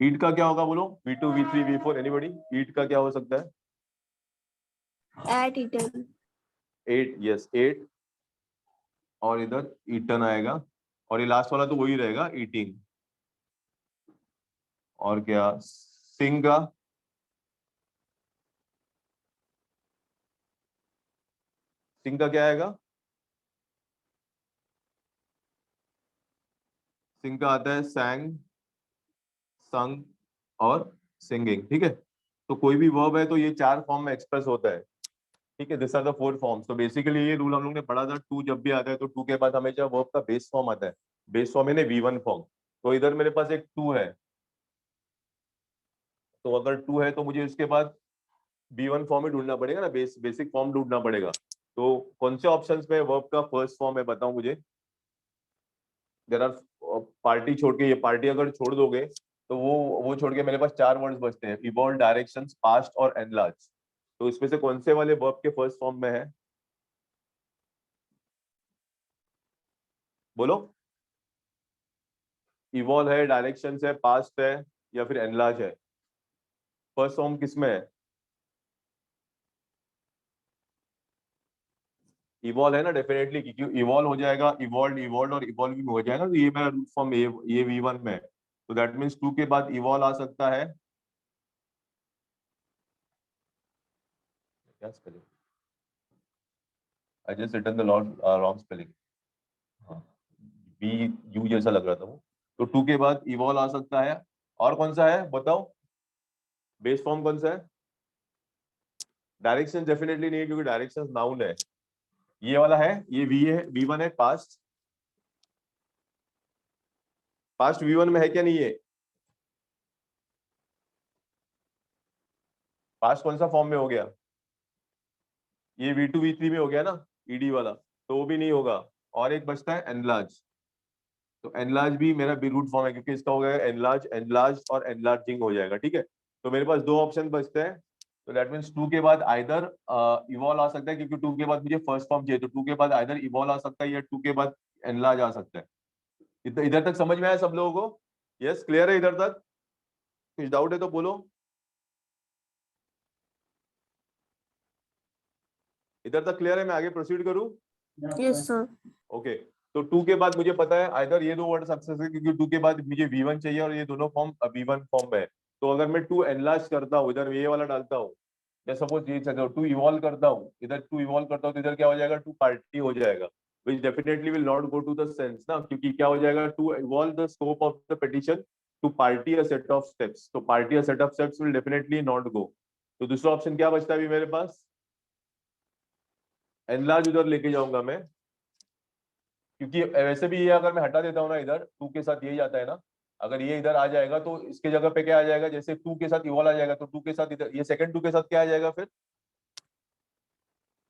ईट का क्या होगा बोलो? V2, V3, V4, anybody? ईट का क्या हो सकता है? At eaten. 8, यस 8। और इधर ईटन आएगा, और ये लास्ट वाला तो वही रहेगा, ईटिंग। और क्या? सिंग का? सिंग का क्या आएगा? सिंग का आता है सैंग, संग और सिंगिंग, ठीक है? तो कोई भी वर्ब है तो ये चार फॉर्म में एक्सप्रेस होता है, ठीक है? This are the four forms. तो बेसिकली ये रूल हम लोग ने पढ़ा था, टू जब भी आता है तो टू के बाद हमेशा वर्ब का बेस फॉर्म आता है। बेस फॉर्म यानी V1 फॉर्म। तो इधर मेरे पास एक टू है, तो अगर टू है तो मुझे उसके बाद V1 फॉर्म ही ढूंढना पड़ेगा ना, बेसिक फॉर्म ढूंढना पड़ेगा। तो कौन से ऑप्शंस में वर्ब का फर्स्ट फॉर्म है बताओ मुझे। देयर आर पार्टी छोड़ के, ये पार्टी अगर छोड़ दोगे तो वो छोड़ के मेरे पास चार वर्ड्स बचते हैं, इवॉल्व, डायरेक्शंस, पास्ट और एनलार्ज। तो इसमें से कौन से वाले वर्ब के फर्स्ट फॉर्म में है? बोलो। इवॉल्व है, डायरेक्शंस है, पास्ट है, या फिर एनलार्ज है? फर्स्ट फॉर्म किसमें है? इवॉल्व है ना डेफिनेटली, क्योंकि इवॉल्व हो जाएगा, इवॉल्व, इवॉल्व और इवॉल्विंग हो जाएगा, तो ये मेरा रूट फॉर्म ये V1 में है। तो दैट मीन्स टू के बाद इवॉल्व आ सकता है। क्या spelling? I just written the wrong spelling. हाँ, बी यू जैसा लग रहा था वो। तो टू के बाद इवॉल्व आ सकता है। और कौन सा है बताओ? बेस फॉर्म कौन सा है? डायरेक्शन डेफिनेटली नहीं है, क्योंकि डायरेक्शन नाउन है। ये वाला है, ये वी है, V1 है। पास्ट, पास्ट V1 में है क्या? नहीं है। पास्ट कौन सा फॉर्म में हो गया? ये V2, V3 में हो गया ना, ईडी वाला, तो वो भी नहीं होगा। और एक बचता है एनलार्ज। तो एनलार्ज भी मेरा बी रूट फॉर्म है, क्योंकि इसका हो गया एनलार्ज, एनलार्ज और एनलार्जिंग हो जाएगा, ठीक है? तो मेरे पास दो ऑप्शन बचते हैं। तो दैट मीन्स टू के बाद आइदर इवॉल्व आ सकता है, क्योंकि टू के बाद मुझे फर्स्ट फॉर्म चाहिए, तो टू के बाद आइदर इवॉल्व आ सकता है या टू के बाद एनलार्ज आ सकता है। इधर तक समझ में आया सब लोगों को? यस, क्लियर है इधर तक? कुछ डाउट है तो बोलो। इधर तक क्लियर है? मैं आगे प्रोसीड करूं? Yes, sir. ओके। तो टू के बाद मुझे पता है आइदर ये दो वर्ड सक्सेस है, क्योंकि टू के बाद मुझे V1 चाहिए और ये दोनों फॉर्म V1 फॉर्म में है। तो अगर मैं टू एनलार्ज करता हूँ, इधर ये वाला डालता हूँ, या सपोज ये टू इवॉल्व करता हूँ, इधर टू इवॉल्व करता हूँ, तो इधर क्या हो जाएगा? टू पार्टी हो जाएगा, which definitely will not go to the sense ना, क्योंकि क्या हो जाएगा? To evolve the scope of the petition to party a set of steps, तो party a set of steps will definitely not go। तो दूसरा ऑप्शन क्या बचता है अभी मेरे पास? एनलार्ज उधर लेके जाऊंगा मैं, क्योंकि वैसे भी ये अगर मैं हटा देता हूँ ना, इधर टू के साथ ये जाता है ना, अगर ये इधर आ जाएगा तो इसके जगह पे क्या आ जाएगा? जैसे टू के साथ इवॉल्व आ जाएगा, तो टू के साथ इधर ये सेकंड टू के साथ क्या आ जाएगा? फिर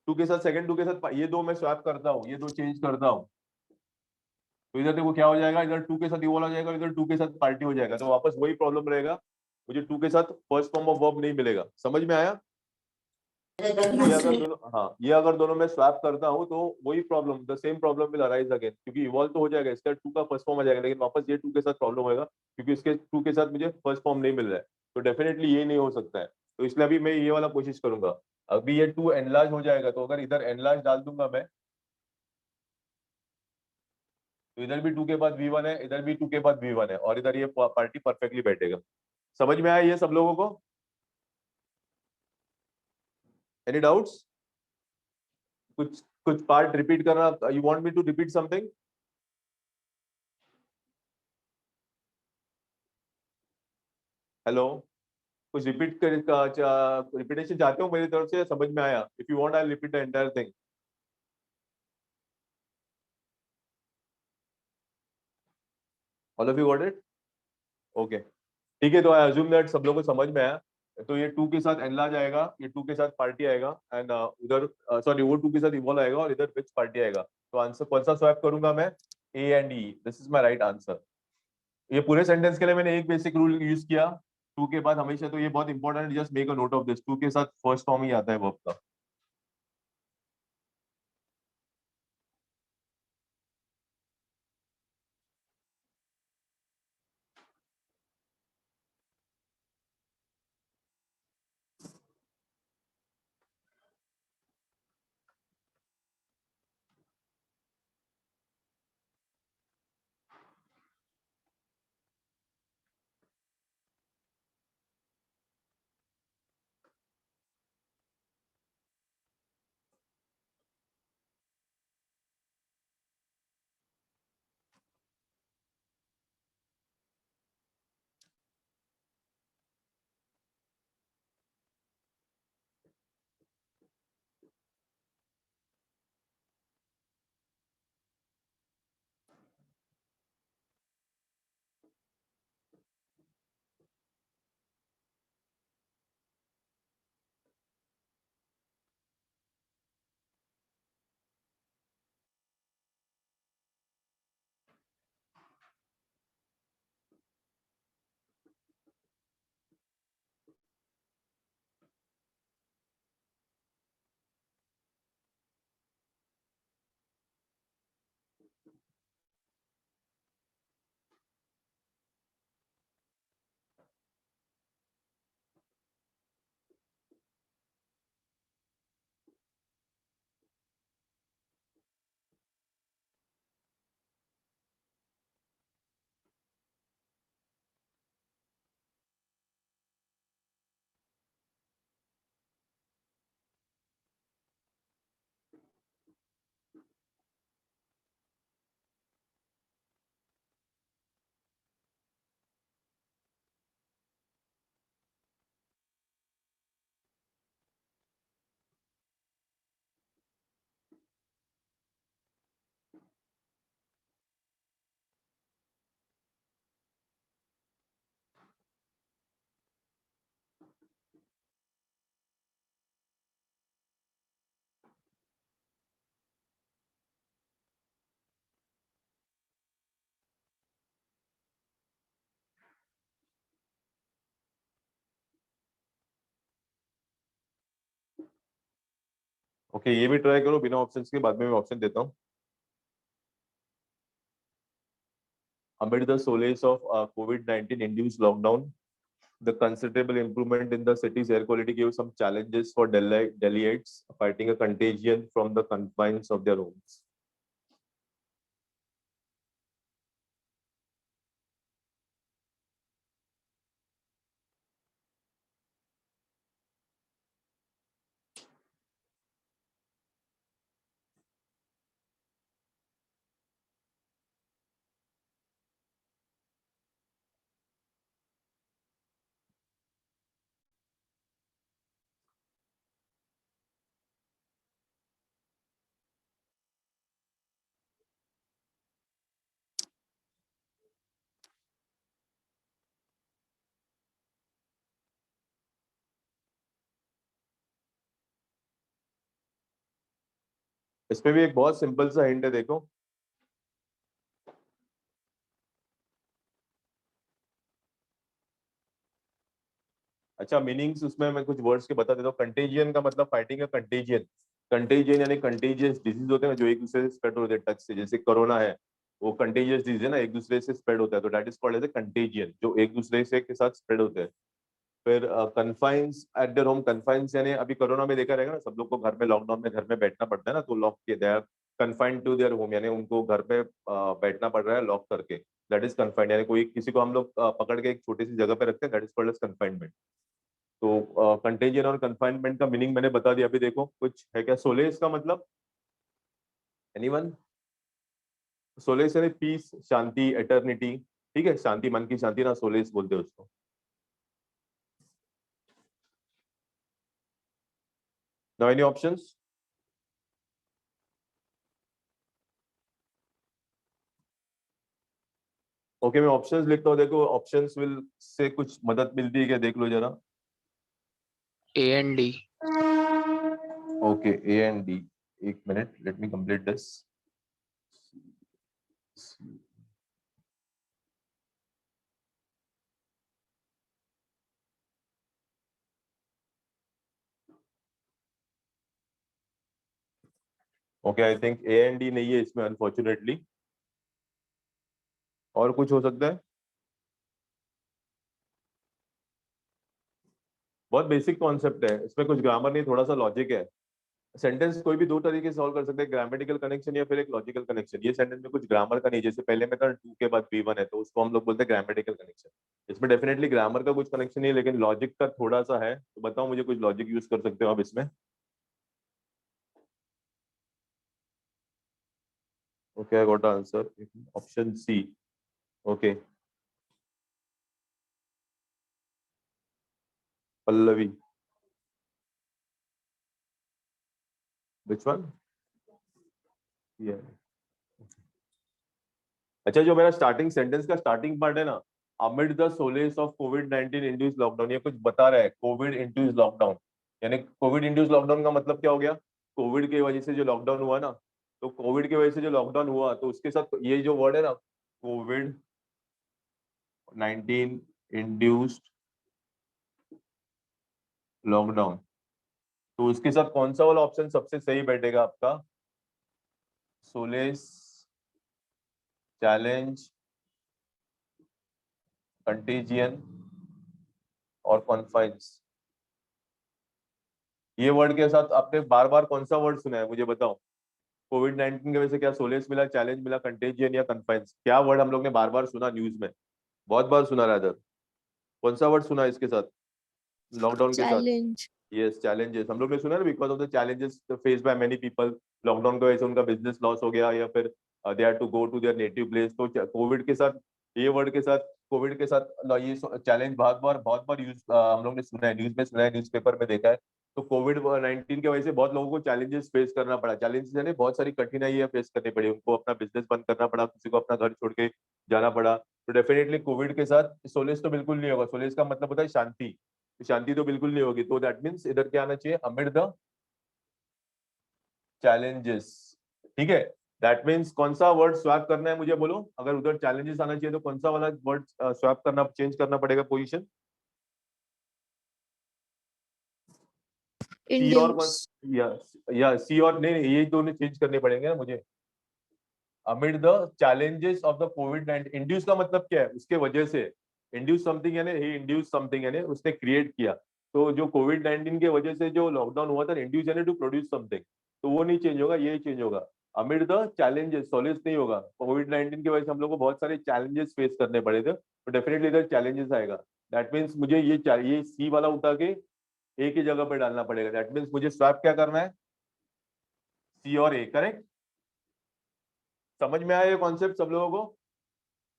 टू के साथ सेकंड टू के साथ ये दो मैं स्वैप करता हूँ, ये दो चेंज करता हूँ, तो इधर देखो क्या हो जाएगा, इधर 2 के साथ इवॉल्व हो जाएगा, इधर 2 के साथ पार्टी हो जाएगा, तो वापस वही प्रॉब्लम रहेगा, मुझे 2 के साथ फर्स्ट फॉर्म ऑफ वर्ब नहीं मिलेगा। समझ में आया? ये Yes, अगर sir. दोनों, हाँ ये अगर दोनों में स्वैप करता हूँ तो वही problem, the same problem will arise again, क्योंकि इवॉल्व तो हो जाएगा, इसका 2 का फर्स्ट फॉर्म आ जाएगा, लेकिन वापस ये 2 के साथ प्रॉब्लम होगा, क्योंकि इसके 2 के साथ मुझे फर्स्ट फॉर्म नहीं मिल रहा है, तो डेफिनेटली ये नहीं हो सकता है। तो इसलिए अभी मैं ये वाला कोशिश करूंगा। अभी ये 2 एनलार्ज हो जाएगा, तो अगर इधर एनलार्ज डाल दूंगा मैं, तो इधर भी 2 के बाद V1 है, इधर भी 2 के बाद V1 है, और इधर ये पार्टी परफेक्टली बैठेगा। समझ में आया ये सब लोगों को? Any doubts? कुछ कुछ पार्ट रिपीट करना, you want me to repeat something? Hello, कुछ रिपीट कर, रिपीटेशन चाहते हो मेरी तरफ से? समझ में आया? If you want I repeat the entire thing. All of you got it? Okay, ठीक है, तो आई अज्यूम दैट सब लोगों को समझ में आया। तो ये 2 के साथ एनलार्ज आएगा, ये 2 के साथ पार्टी आएगा, एंड उधर सॉरी वो 2 के साथ इवॉल्व आएगा, और इधर विच पार्टी आएगा। तो आंसर कौन सा स्वैप करूंगा मैं? A and E, this is my right answer. ये पूरे सेंटेंस के लिए मैंने एक बेसिक रूल यूज किया, 2 के बाद हमेशा, तो ये बहुत important, just make a note of this, 2 के साथ फर्स्ट फॉर्म ही आता है वर्ब का। ओके, ये भी ट्राई करो बिना ऑप्शंस के, बाद में मैं ऑप्शन देता हूँ। Amid the solace of COVID-19 induced lockdown, the considerable improvement in the city's air quality gave some challenges for Delhiites fighting a contagion from the confines of their homes. इसमें भी एक बहुत सिंपल सा हिंट है, देखो। अच्छा, मीनिंग्स उसमें मैं कुछ वर्ड्स के बता देता हूँ। कंटेजियन का मतलब फाइटिंग है, कंटेजियन। कंटेजियन यानी कंटेजियस डिजीज होते हैं जो एक दूसरे से स्प्रेड होते हैं टच से, जैसे कोरोना है, वो कंटेजियस डिजीज है ना, एक दूसरे से स्प्रेड होता है, तो that is called as a contagion, जो एक दूसरे से के साथ स्प्रेड होते हैं। फिर confines eight their home, confines यानी अभी कोरोना में देखा रहेगा ना, सब लोग को घर में लॉकडाउन में घर में बैठना पड़ता है ना, तो लॉक किए, they are confined to their home, यानी उनको घर पे बैठना पड़ रहा है लॉक करके, दैट इज कन्फाइंड। यानी कोई किसी को हम लोग पकड़ के एक छोटी सी जगह पे रखते हैं, that is called as confinement. तो कंटेजियन और कन्फाइनमेंट का मीनिंग मैंने बता दिया। अभी देखो कुछ है क्या सोलेस का मतलब, एनीवन? सोलेस यानी पीस, शांति, एटर्निटी। ठीक है, शांति, मन की शांति ना, सोलेस बोलते हैं उसको। Now any options? ओके, मैं ऑप्शंस लिखता हूँ, देखो ऑप्शंस विल से कुछ मदद मिलती है क्या, देख लो जरा। A and D. Okay, A and D. एक minute, let me complete this. Okay, I think A and D नहीं है इसमें अनफॉर्चुनेटली। और कुछ हो सकता है? बहुत बेसिक कॉन्सेप्ट है, इसमें कुछ ग्रामर नहीं, थोड़ा सा लॉजिक है। सेंटेंस कोई भी दो तरीके से सॉल्व कर सकते हैं, ग्रामेटिकल कनेक्शन या फिर एक लॉजिकल कनेक्शन। ये सेंटेंस में कुछ ग्रामर का नहीं, जैसे पहले में था टू के बाद B1 है, तो उसको हम लोग बोलते हैं ग्रामेटिकल कनेक्शन। इसमें डेफिनेटली ग्रामर का कुछ कनेक्शन नहीं है, लेकिन लॉजिक का थोड़ा सा है। तो बताओ मुझे, कुछ लॉजिक यूज कर सकते हो आप इसमें? Okay, I got answer, option C. Okay, Pallavi. Which one? अच्छा, जो मेरा स्टार्टिंग सेंटेंस का स्टार्टिंग पार्ट है ना, अमिड द सोलेस ऑफ कोविड-19 इंड्यूस लॉकडाउन, ये कुछ बता रहा है, कोविड इंड्यूस लॉकडाउन। यानी कोविड इंड्यूस लॉकडाउन का मतलब क्या हो गया? कोविड की वजह से जो लॉकडाउन हुआ ना, तो कोविड की वजह से जो लॉकडाउन हुआ, तो उसके साथ ये जो वर्ड है ना, कोविड-19 इंड्यूस्ड लॉकडाउन, तो उसके साथ कौन सा वाला ऑप्शन सबसे सही बैठेगा आपका? सोलेस, चैलेंज, कंटेजियन और कॉन्फाइंस। ये वर्ड के साथ आपने बार बार कौन सा वर्ड सुना है, मुझे बताओ। कोविड-19 की वजह से क्या सोलेस मिला, चैलेंज मिला, कंटेजियन या कन्फाइंस? क्या वर्ड हम लोग ने बार बार सुना न्यूज में, बहुत बार सुना रादर? कौन सा वर्ड सुना है इसके साथ, लॉकडाउन के साथ? चैलेंज। यस, चैलेंजेस हम लोग ने सुना है ना, because of the challenges face by many people, lockdown की वजह से उनका बिजनेस लॉस हो गया, या फिर they had to go to their native place. तो कोविड के साथ, ये वर्ड के साथ, कोविड के साथ ये चैलेंज बहुत बार यूज हम लोग ने सुना है, न्यूज में सुना है, न्यूज़पेपर में देखा है। तो कोविड-19 की वजह से बहुत लोगों को चैलेंजेस फेस करना पड़ा, चैलेंजेस यानी बहुत सारी कठिनाइयां फेस करनी पड़ी उनको, अपना बिजनेस बंद करना पड़ा, किसी को अपना घर छोड़ के जाना पड़ा। तो डेफिनेटली कोविड के साथ सोलेस तो बिल्कुल नहीं होगा, सोलेस का मतलब होता है शांति, शांति तो बिल्कुल नहीं होगी। तो दैट मीन्स इधर क्या आना चाहिए, अमिड द चैलेंजेस। ठीक है, दैट मीन्स कौन सा वर्ड स्वैप करना है मुझे बोलो, अगर उधर चैलेंजेस आना चाहिए तो कौन सा वाला वर्ड स्वैप करना, चेंज करना पड़ेगा पोजीशन? सी और इंड्यूस। कौन? या सी और नहीं, ये दोनों चेंज करने पड़ेंगे ना मुझे। Amid the challenges of the covid, induce का मतलब क्या है, उसके वजह से। इंड्यूस समथिंग यानी ही इंड्यूस समथिंग यानी उसने क्रिएट किया। तो जो कोविड-19 के वजह से जो लॉकडाउन हुआ था, इंड्यूस यानी टू प्रोड्यूस समथिंग, तो वो नहीं चेंज होगा, ये चेंज होगा। अमिड द चैलेंजेस, सोलिस नहीं होगा। कोविड-19 की वजह से हम लोग को बहुत सारे चैलेंजेस फेस करने पड़े थे, तो डेफिनेटली इधर चैलेंजेस आएगा। दैट मीन्स मुझे ये सी वाला उठा के ए की जगह पे डालना पड़ेगा। दैट मीन्स मुझे स्वैप क्या करना है, सी और ए, करेक्ट? समझ में आया ये कॉन्सेप्ट सब लोगों को?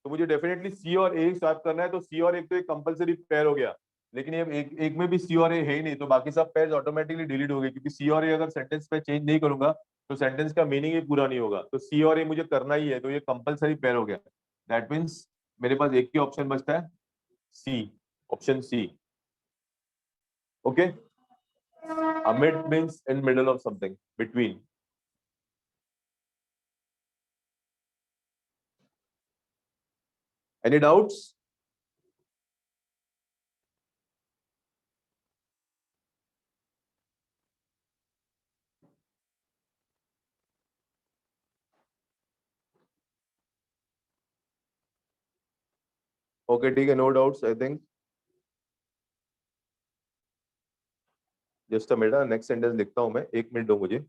तो मुझे डेफिनेटली सी और ए स्वैप करना है, तो सी और एक तो एक कंपलसरी पेयर हो गया, लेकिन ये एक में भी सी और ए है ही नहीं, तो बाकी सब पेयर ऑटोमेटिकली डिलीट हो गए, क्योंकि सी और ए अगर सेंटेंस में चेंज नहीं करूंगा तो सेंटेंस का मीनिंग ही पूरा नहीं होगा। तो सी और ए मुझे करना ही है, तो ये कंपलसरी पेयर हो गया। दैट मीन्स मेरे पास एक ही ऑप्शन बचता है, C, option C. Okay, amid means in middle of something, between. Any doubts? Okay ठीक है, no doubts I think. Just a minute, next sentence लिखता हूं मैं, 1 मिनट दो मुझे।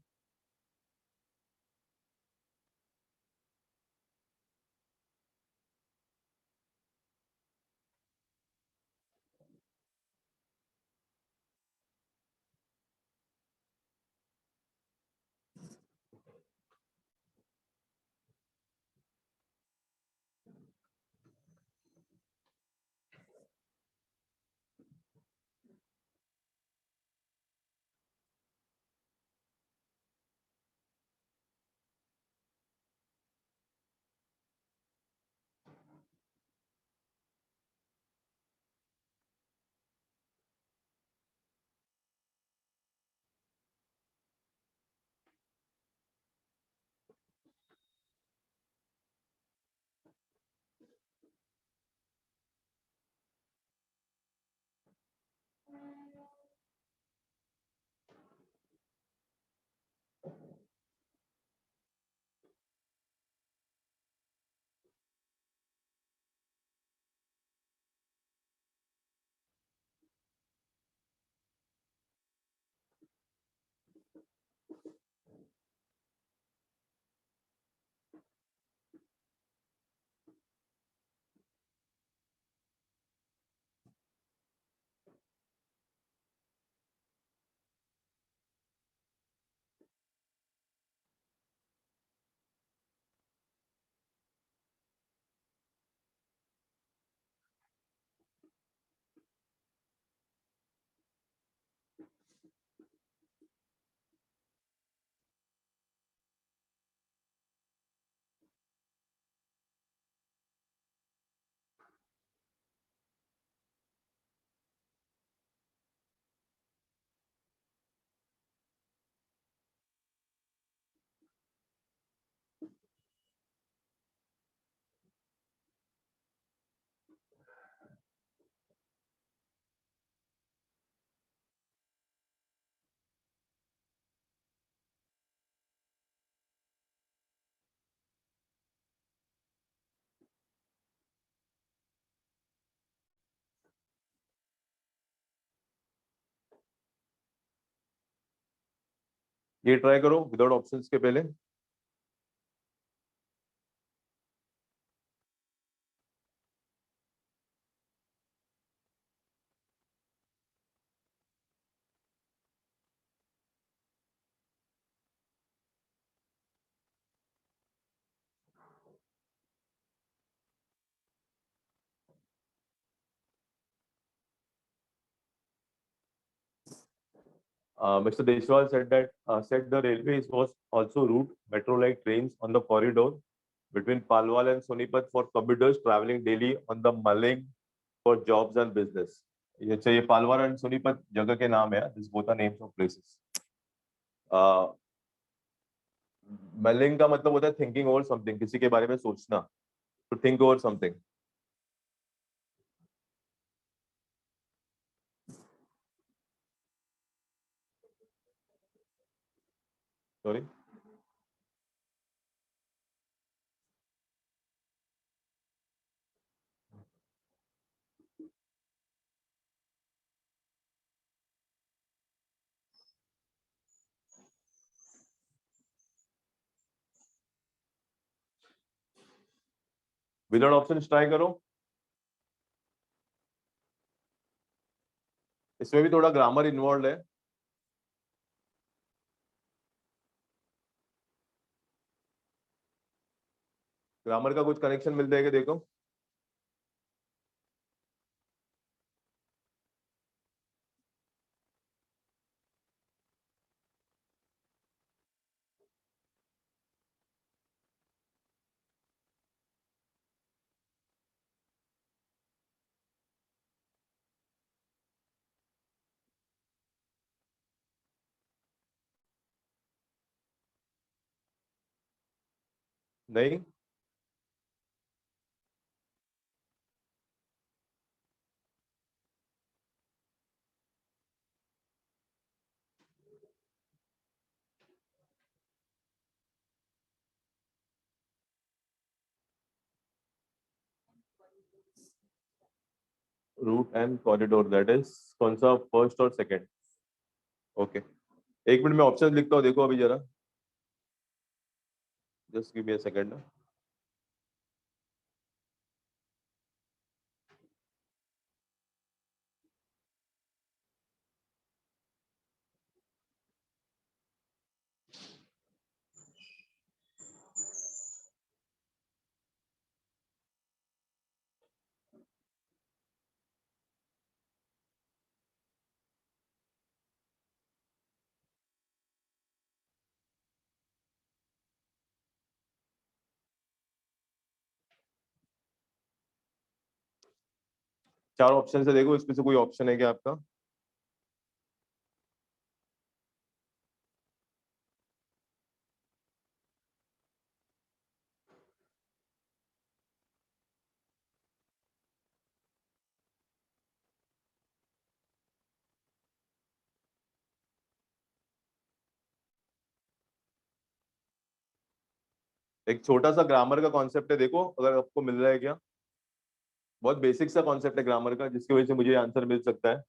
ये ट्राई करो विदाउट ऑप्शंस के पहले। Mr. Deshwal said the railways was also route metro-like trains on the corridor between Palwal and Sonipat for commuters traveling daily on the Maling for jobs and business. ये पालवार एंड सोनीपत जगह के नाम है, this both are names of places. Mulling का मतलब होता है थिंकिंग ओवर समथिंग, किसी के बारे में सोचना, to think over something. Sorry, without option try करो। इसमें भी थोड़ा ग्रामर इन्वॉल्व है। ग्रामर का कुछ कनेक्शन मिल जाएगा, देखो। नहीं, route and corridor, that is कौन सा, फर्स्ट और सेकंड? ओके, एक मिनट में ऑप्शन लिखता हूँ, देखो अभी जरा, just give me a second. चार ऑप्शन से देखो, इसमें से कोई ऑप्शन है क्या आपका? एक छोटा सा ग्रामर का कॉन्सेप्ट है, देखो अगर आपको मिल रहा है क्या। बहुत बेसिक सा कॉन्सेप्ट है ग्रामर का, जिसकी वजह से मुझे आंसर मिल सकता है।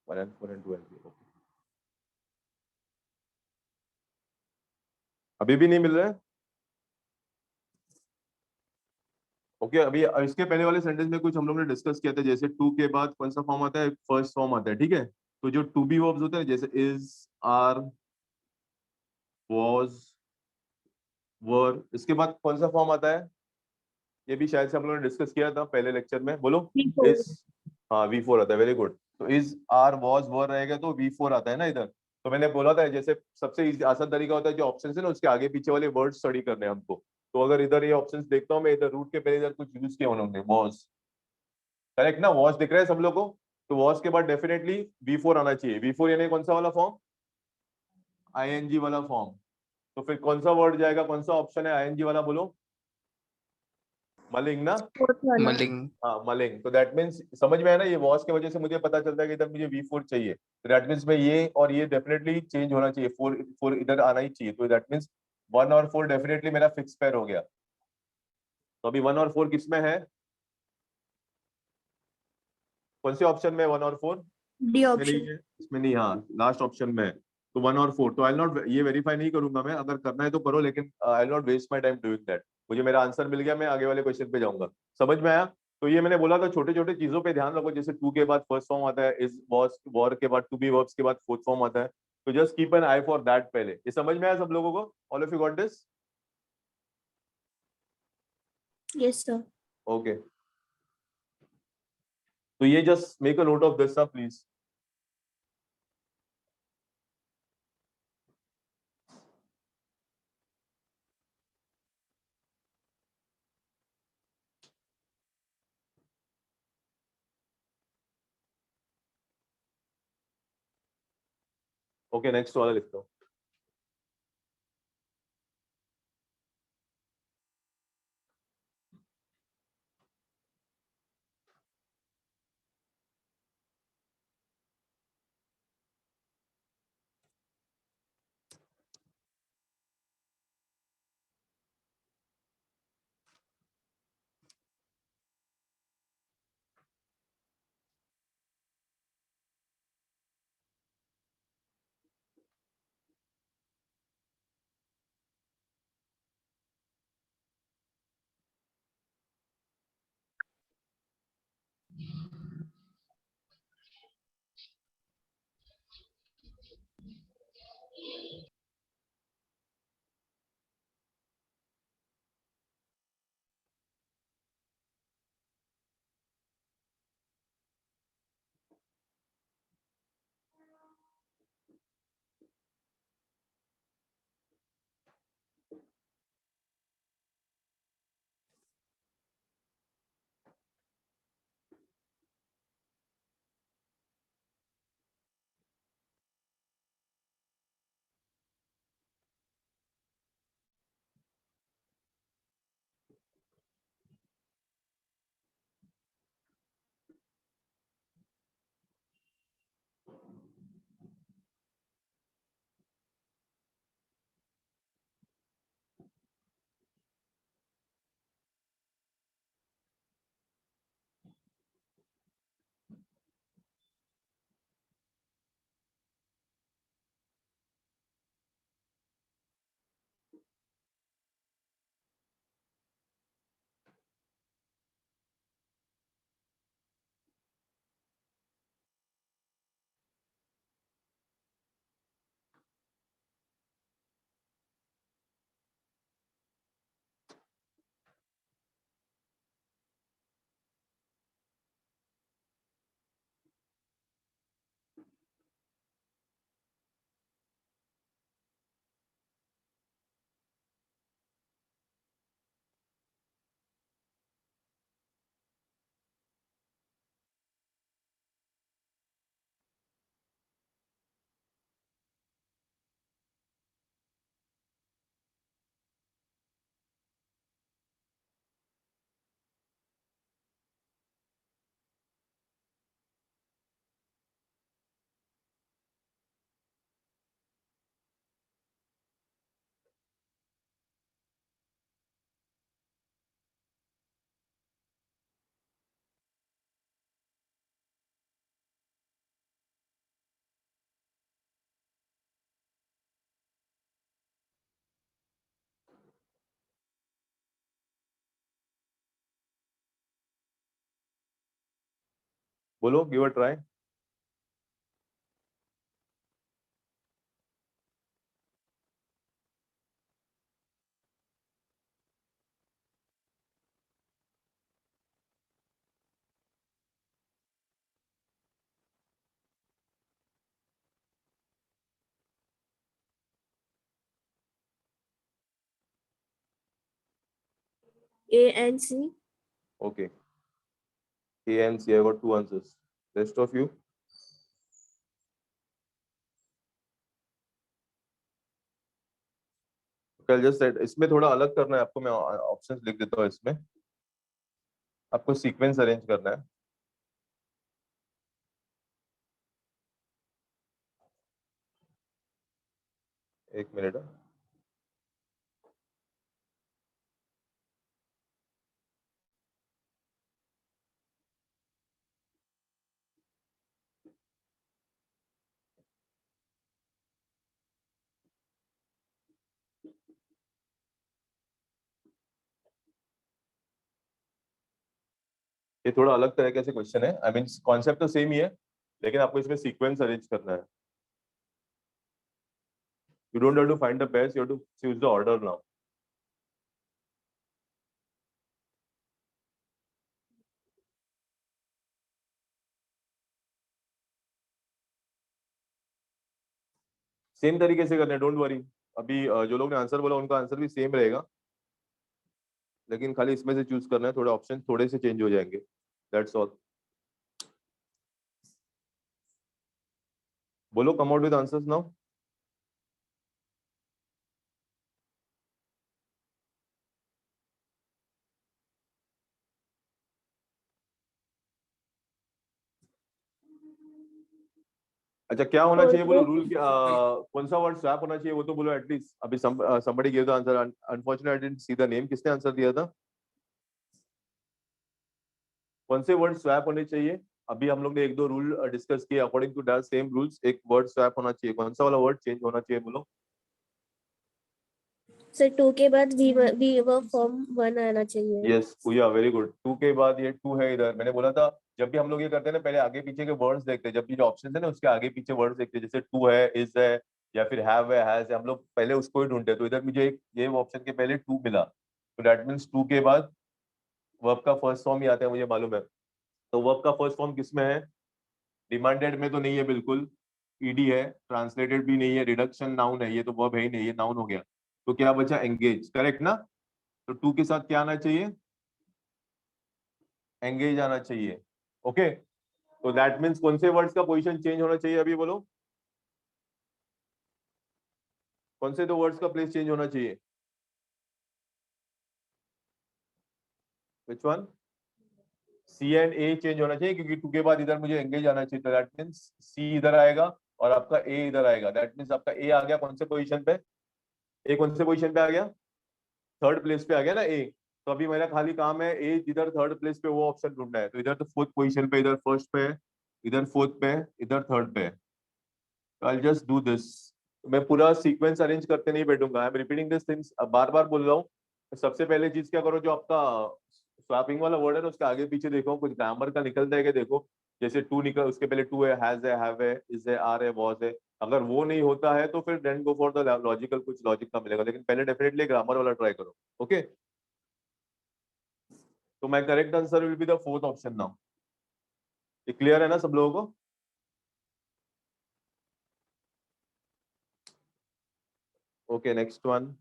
One and four and two and three. अभी भी नहीं मिल रहा है? ओके, अभी इसके पहले वाले सेंटेंस में कुछ हम लोग ने डिस्कस किया था, जैसे टू के बाद कौन सा फॉर्म आता है, फर्स्ट फॉर्म आता है, ठीक है। तो जो टू बी वर्ब्स होते हैं, जैसे इज, आर, वाज, वर, इसके बाद कौन सा फॉर्म आता है? ये भी शायद से हम लोगों ने डिस्कस किया था पहले लेक्चर में, बोलो। इज, हाँ वी फोर आता है, वेरी गुड। तो इज, आर, वाज, वर रहेगा तो वी फोर आता है ना इधर। तो मैंने बोला था, जैसे सबसे आसान तरीका होता है, जो ऑप्शन है ना उसके आगे पीछे वाले वर्ड स्टडी करने हैं हमको। तो अगर इधर ये ऑप्शंस देखता हूँ मैं, इधर रूट के पहले इधर कुछ यूज किया उन्होंने, वॉज, करेक्ट ना, वॉच दिख रहा है सब लोग को। तो वॉच के बाद डेफिनेटली वी फोर आना चाहिए। वी फोर यानी कौन सा वाला फॉर्म? आईएनजी वाला फॉर्म। तो फिर कौन सा वर्ड जाएगा, कौन सा ऑप्शन है आईएनजी वाला, बोलो। मलिंग ना? फोर्थ वाला। मलिंग। हाँ मलिंग। तो दैट मीन्स समझ में आया ना, ये वॉच की वजह से मुझे पता चलता है कि इधर मुझे वी फोर चाहिए। तो दैट मीन्स में ये और ये डेफिनेटली चेंज होना चाहिए, फोर फोर इधर आना ही चाहिए। तो दैट मीन्स वन और फोर डेफिनेटली मेरा फिक्स पेयर हो गया। तो अभी वन और फोर किसमें है, कौन से ऑप्शन में वन और फोर? डी इसमें नहीं ऑप्शन। है, इसमें नहीं, हाँ लास्ट ऑप्शन में है। तो वन और फोर, तो आई नॉट, ये वेरीफाई नहीं करूंगा मैं, अगर करना है तो करो, लेकिन I not waste my time doing that. मुझे मेरा आंसर मिल गया, मैं आगे वाले क्वेश्चन पे जाऊंगा। समझ में आया? तो ये मैंने बोला था, छोटे छोटे चीजों पे ध्यान रखो, जैसे टू के बाद फर्स्ट फॉर्म आता है, इज, वॉज, वॉर के बाद टू बी वर्ब्स के बाद फोर्थ फॉर्म आता है। तो just keep an I for that पहले। ये समझ में आया सब लोगों को? All of you got this? Yes sir. Okay, तो ये just make a note of this please. Okay, next वाला लिखता हूँ। बोलो, give a try. A and C. Okay. A and C, I got two answers. Rest of you? कल जस्ट इसमें थोड़ा अलग करना है आपको, मैं ऑप्शंस लिख देता हूँ इसमें। आपको सीक्वेंस अरेंज करना है। एक मिनट। ये थोड़ा अलग तरीके से क्वेश्चन है, आई मीन कॉन्सेप्ट तो सेम ही है, लेकिन आपको इसमें सीक्वेंस अरेंज करना है। You don't have to find the pairs, you have to choose the order now. Same तरीके से करना है, डोंट वरी। अभी जो लोग ने आंसर बोला उनका आंसर भी सेम रहेगा, लेकिन खाली इसमें से चूज करना है, थोड़े ऑप्शन थोड़े से चेंज हो जाएंगे, दैट्स ऑल। बोलो, come out with answers now. अच्छा, क्या होना चाहिए बोलो, रूल क्या, कौन सा वर्ड स्वैप होना चाहिए वो तो बोलो एटलीस्ट। अभी somebody gave the answer, unfortunately I didn't see the name, किसने आंसर दिया था? कौन से वर्ड स्वैप होने चाहिए? अभी हम लोग ने एक दो रूल डिस्कस किए, according to that same rules एक वर्ड स्वैप होना चाहिए, कौन सा वाला वर्ड चेंज होना चाहिए बोलो? सर 2 के बाद वी वर्ब फॉर्म 1 आना चाहिए। Yes Pooja, very good. Two के बाद ये टू है इधर, मैंने बोला था जब भी हम लोग ये करते हैं ना, पहले आगे पीछे के वर्ड्स देखते हैं, जब भी जो ऑप्शन है ना उसके आगे पीछे वर्ड्स देखते हैं, जैसे टू है, इज है, या फिर हैव है, हैज है, हम लोग पहले उसको ही ढूंढते हैं। तो इधर मुझे एक ये ऑप्शन के पहले टू मिला, तो दैट मीन्स टू के बाद वर्ब का फर्स्ट फॉर्म ही आता है, मुझे मालूम है। तो वर्ब का फर्स्ट फॉर्म किसमें है? डिमांडेड में तो नहीं है बिल्कुल, ईडी है, ट्रांसलेटेड भी नहीं है, रिडक्शन नाउन है, ये तो वर्ब है ही नहीं, ये नाउन हो गया। तो क्या बचा? एंगेज, करेक्ट ना? तो टू के साथ क्या आना चाहिए? एंगेज आना चाहिए। ओके, तो दैट मीन्स कौन से वर्ड्स का पोजीशन चेंज होना चाहिए अभी बोलो? कौन से दो वर्ड्स का प्लेस चेंज होना चाहिए? Which one? C and A change होना चाहिए, क्योंकि टू के बाद इधर मुझे एंगेज आना चाहिए, तो दैट मीन्स सी इधर आएगा और आपका ए इधर आएगा। दैट मीन्स आपका ए आ गया कौन से पोजीशन पे? ए कौन से पोजीशन पे आ गया? थर्ड प्लेस पे आ गया ना ए। तो अभी मेरा खाली काम है ए जिधर थर्ड प्लेस पे वो ऑप्शन ढूंढना है। तो इधर तो फोर्थ पोजीशन पे, इधर फर्स्ट पे है, इधर फोर्थ पे है, इधर थर्ड पे है। I just do this. मैं पूरा सीक्वेंस अरेंज करते नहीं बैठूंगा, I am repeating this things, बार बार बोल रहा हूँ। सबसे पहले चीज क्या करो, जो आपका स्वैपिंग वाला वर्ड है ना उसके आगे पीछे देखो कुछ ग्रामर का निकलता है क्या, देखो। जैसे टू निकल, उसके पहले टू है, हैज है, हैव है, इज है, आर है, वॉज है। अगर वो नहीं होता है तो फिर then go for the logical, कुछ लॉजिक का मिलेगा, लेकिन पहले डेफिनेटली ग्रामर वाला ट्राई करो। ओके, तो my correct answer will be the fourth option now. ये क्लियर है ना सब लोगों को? Okay, next one.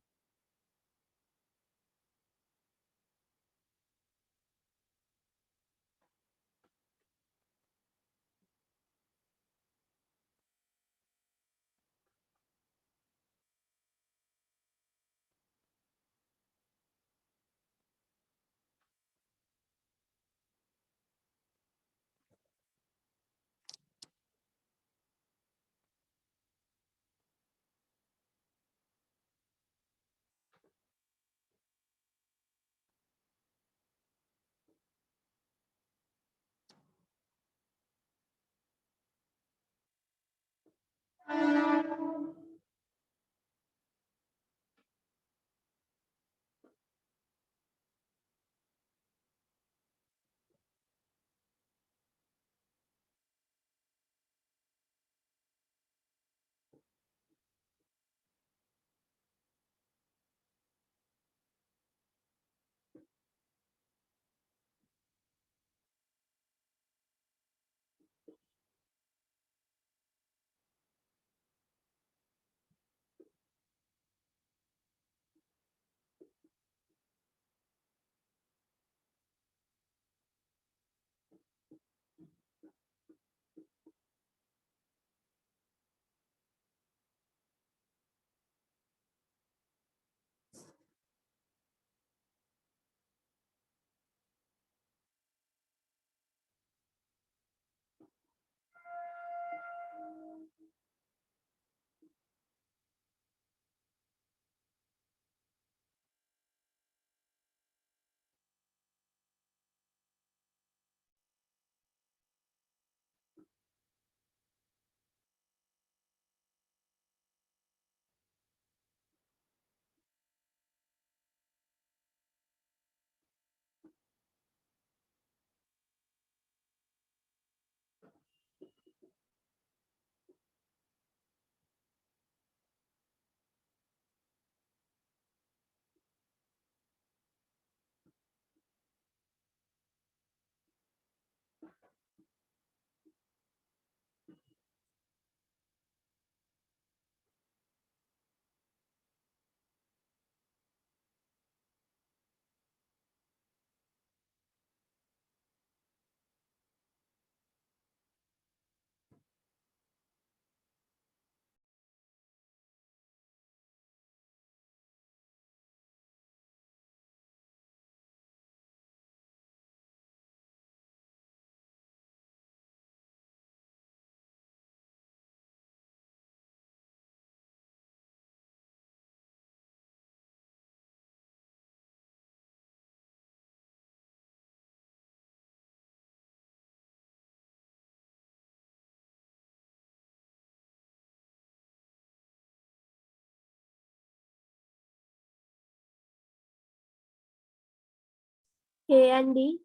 A and D.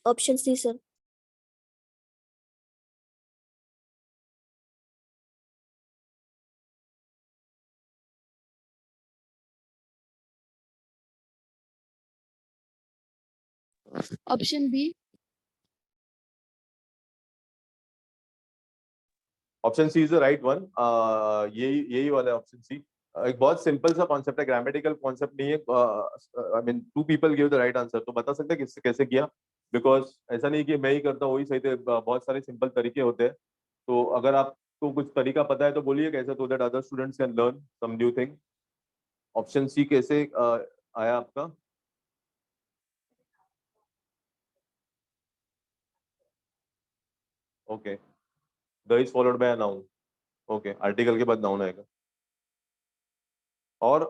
Option C, sir. Option B. Option C is the right one. यही वाला है ऑप्शन सी। एक बहुत सिंपल सा कॉन्सेप्ट है, ग्रामेटिकल कॉन्सेप्ट नहीं है। I mean two people give the right answer, तो बता सकते हैं किससे कैसे किया, बिकॉज ऐसा नहीं कि मैं ही करता हूँ वही सही थे। बहुत सारे सिंपल तरीके होते हैं, तो अगर आपको कुछ तरीका पता है तो बोलिए कैसे, तो that other students can learn some new thing. Option C कैसे आया आपका? Okay, the is followed by a noun. Okay, article के बाद नाउन आएगा। और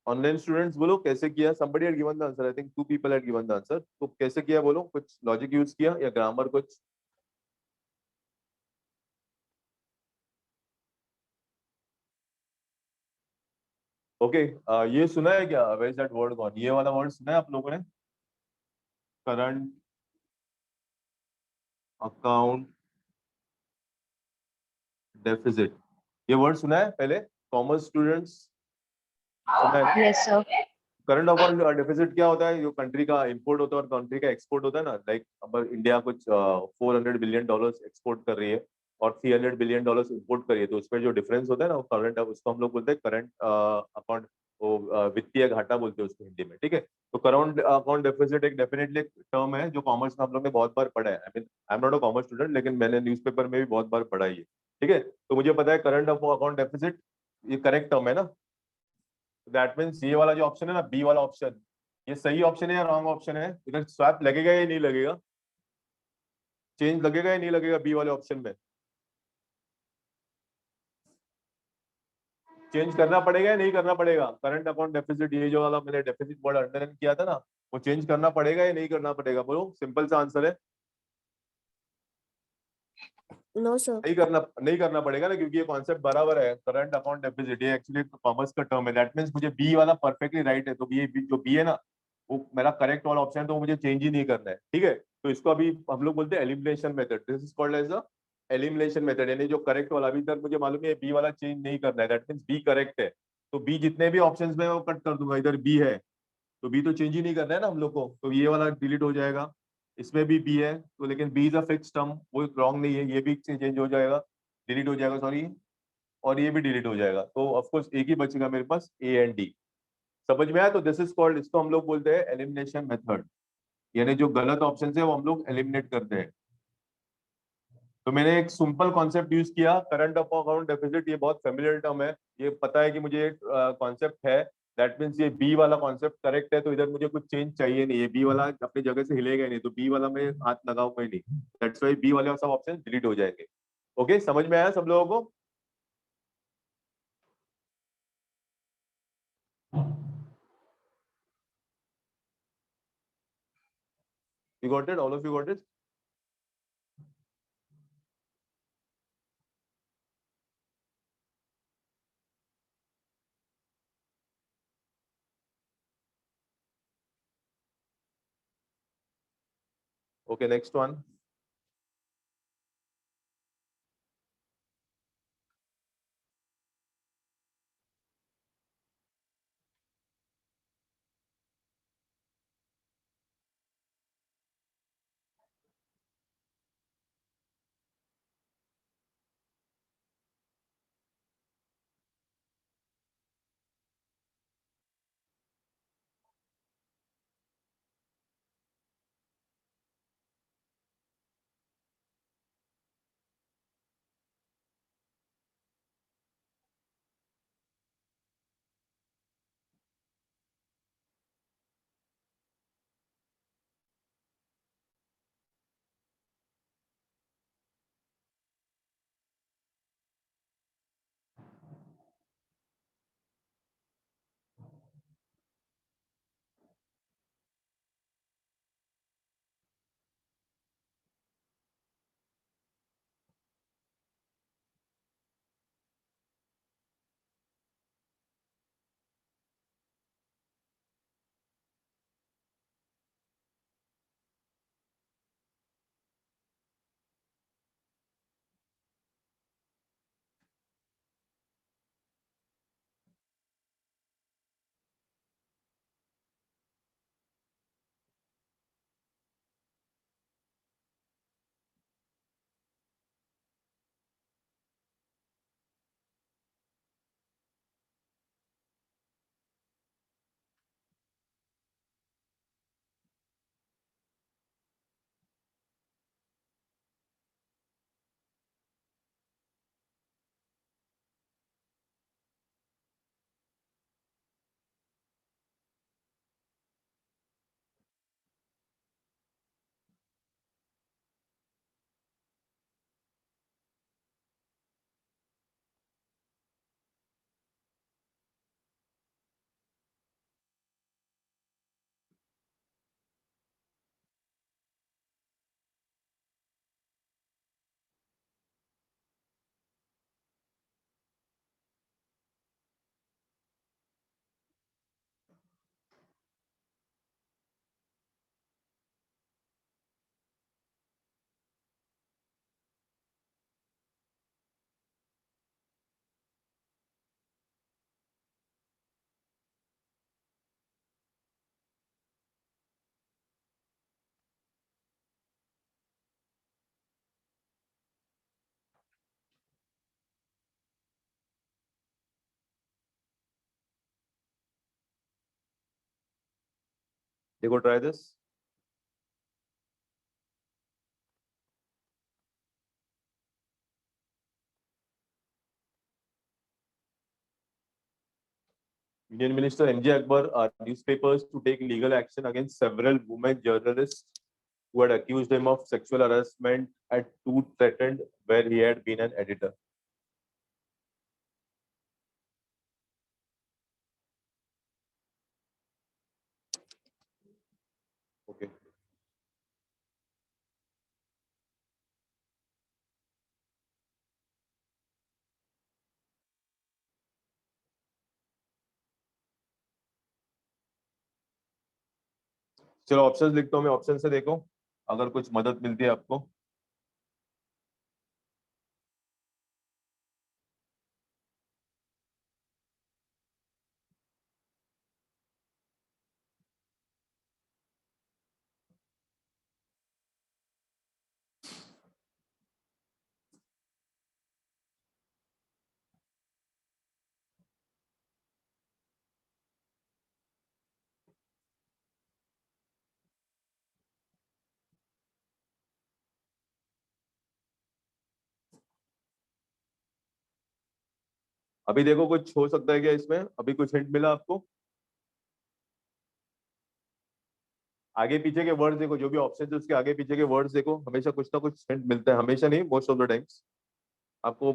ऑनलाइन स्टूडेंट्स बोलो कैसे किया। somebody had given the answer, I think two people had given the answer, तो कैसे किया बोलो, कुछ लॉजिक यूज किया या ग्रामर कुछ? ओके, ये सुना है क्या, where is that word gone? ये वाला वर्ड सुना है आप लोगों ने? करंट अकाउंट डेफिसिट, ये वर्ड सुना है पहले? कॉमर्स स्टूडेंट्स सुना है? Yes, sir. Current account deficit क्या होता है? जो कंट्री का इंपोर्ट होता है और कंट्री का एक्सपोर्ट होता है ना, लाइक अब इंडिया कुछ $400 बिलियन एक्सपोर्ट कर रही है और $300 बिलियन इंपोर्ट कर रही है, तो उसमें जो डिफरेंस होता है ना, वो करंट, उसको हम लोग बोलते हैं करंट अकाउंट, वो वित्तीय घाटा बोलते हैं उसको हिंदी में, ठीक है। तो करंट अकाउंट डेफिसिट एक डेफिनेटली टर्म है जो कॉमर्स में हम लोग ने बहुत बार पढ़ा है। I mean I am not a commerce student, लेकिन मैंने न्यूज़पेपर में भी बहुत बार पढ़ा है ये, ठीक है। तो मुझे पता है करंट अकाउंट डेफिसिट ये करेक्ट टर्म है ना। दैट मीन्स ये वाला जो ऑप्शन है ना, बी वाला ऑप्शन, ये सही ऑप्शन है या रॉन्ग ऑप्शन है? इधर स्वैप लगेगा या नहीं लगेगा? चेंज लगेगा या नहीं लगेगा बी वाले ऑप्शन में? चेंज करना पड़ेगा या नहीं करना पड़ेगा? करंट अकाउंट डेफिसिट, ये जो वाला मैंने डेफिसिट वर्ड अंडरलाइन किया था ना, वो चेंज करना पड़ेगा या नहीं करना पड़ेगा? बोलो, सिंपल सा आंसर है। No, sir. नहीं करना पड़ेगा ना, क्योंकि ये कॉन्सेप्ट बराबर है। करंट अकाउंट डेफिसिट ये एक्चुअली कॉमर्स का टर्म है। दैट मींस मुझे बी वाला परफेक्टली राइट है, तो बी जो बी है ना, वो मेरा करेक्ट वाला ऑप्शन है, तो मुझे चेंज ही नहीं करना है, ठीक है। तो इसको अभी हम लोग बोलते हैं elimination method. This is called as a elimination method, यानी जो करेक्ट वाला, अभी तक मुझे मालूम है बी वाला चेंज नहीं करना है, दैट मींस बी करेक्ट है। तो बी जितने भी ऑप्शंस में वो कट कर दूंगा, इधर बी है तो बी तो चेंज ही नहीं करना है ना हम लोग को, तो ये वाला डिलीट हो जाएगा। इसमें भी बी है तो, लेकिन B is a fix term, वो रॉन्ग नहीं है, ये भी चेंज हो जाएगा, डिलीट हो जाएगा, सॉरी, और ये भी डिलीट हो जाएगा। तो ऑफकोर्स एक ही बचेगा मेरे पास, ए एंड डी। समझ में आया? तो दिस इज कॉल्ड, इसको हम लोग बोलते हैं एलिमिनेशन मेथड, यानी जो गलत ऑप्शन है वो हम लोग एलिमिनेट करते हैं। तो मैंने एक सिंपल कॉन्सेप्ट यूज किया, करंट अकाउंट डेफिसिट, ये बहुत फेमिलियर टर्म है, ये पता है कि मुझे कॉन्सेप्ट है। दैट मीन्स ये बी वाला कॉन्सेप्ट करेक्ट है, तो इधर मुझे कुछ चेंज चाहिए नहीं है, बी वाला अपनी जगह से हिलेगा ही नहीं, तो बी वाला में हाथ लगाऊंगा ही नहीं। दैट्स व्हाई बी वाले सब ऑप्शन डिलीट हो जाएंगे। ओके, समझ में आया सब लोगों को? You got it? All of you got it? Okay, next one. You go try this. Union Minister N.J. Akbar are newspapers to take legal action against several women journalists who had accused him of sexual harassment at Two Threatened, where he had been an editor. Okay. चलो ऑप्शंस लिखता हूँ मैं, ऑप्शन से देखो अगर कुछ मदद मिलती है आपको. अभी देखो कुछ हो सकता है क्या इसमें? अभी कुछ हिंट मिला आपको? आगे पीछे के वर्ड्स देखो, जो भी ऑप्शन है उसके आगे पीछे के वर्ड्स देखो, हमेशा कुछ ना कुछ हिंट मिलता है, हमेशा नहीं, मोस्ट ऑफ द टाइम्स. आपको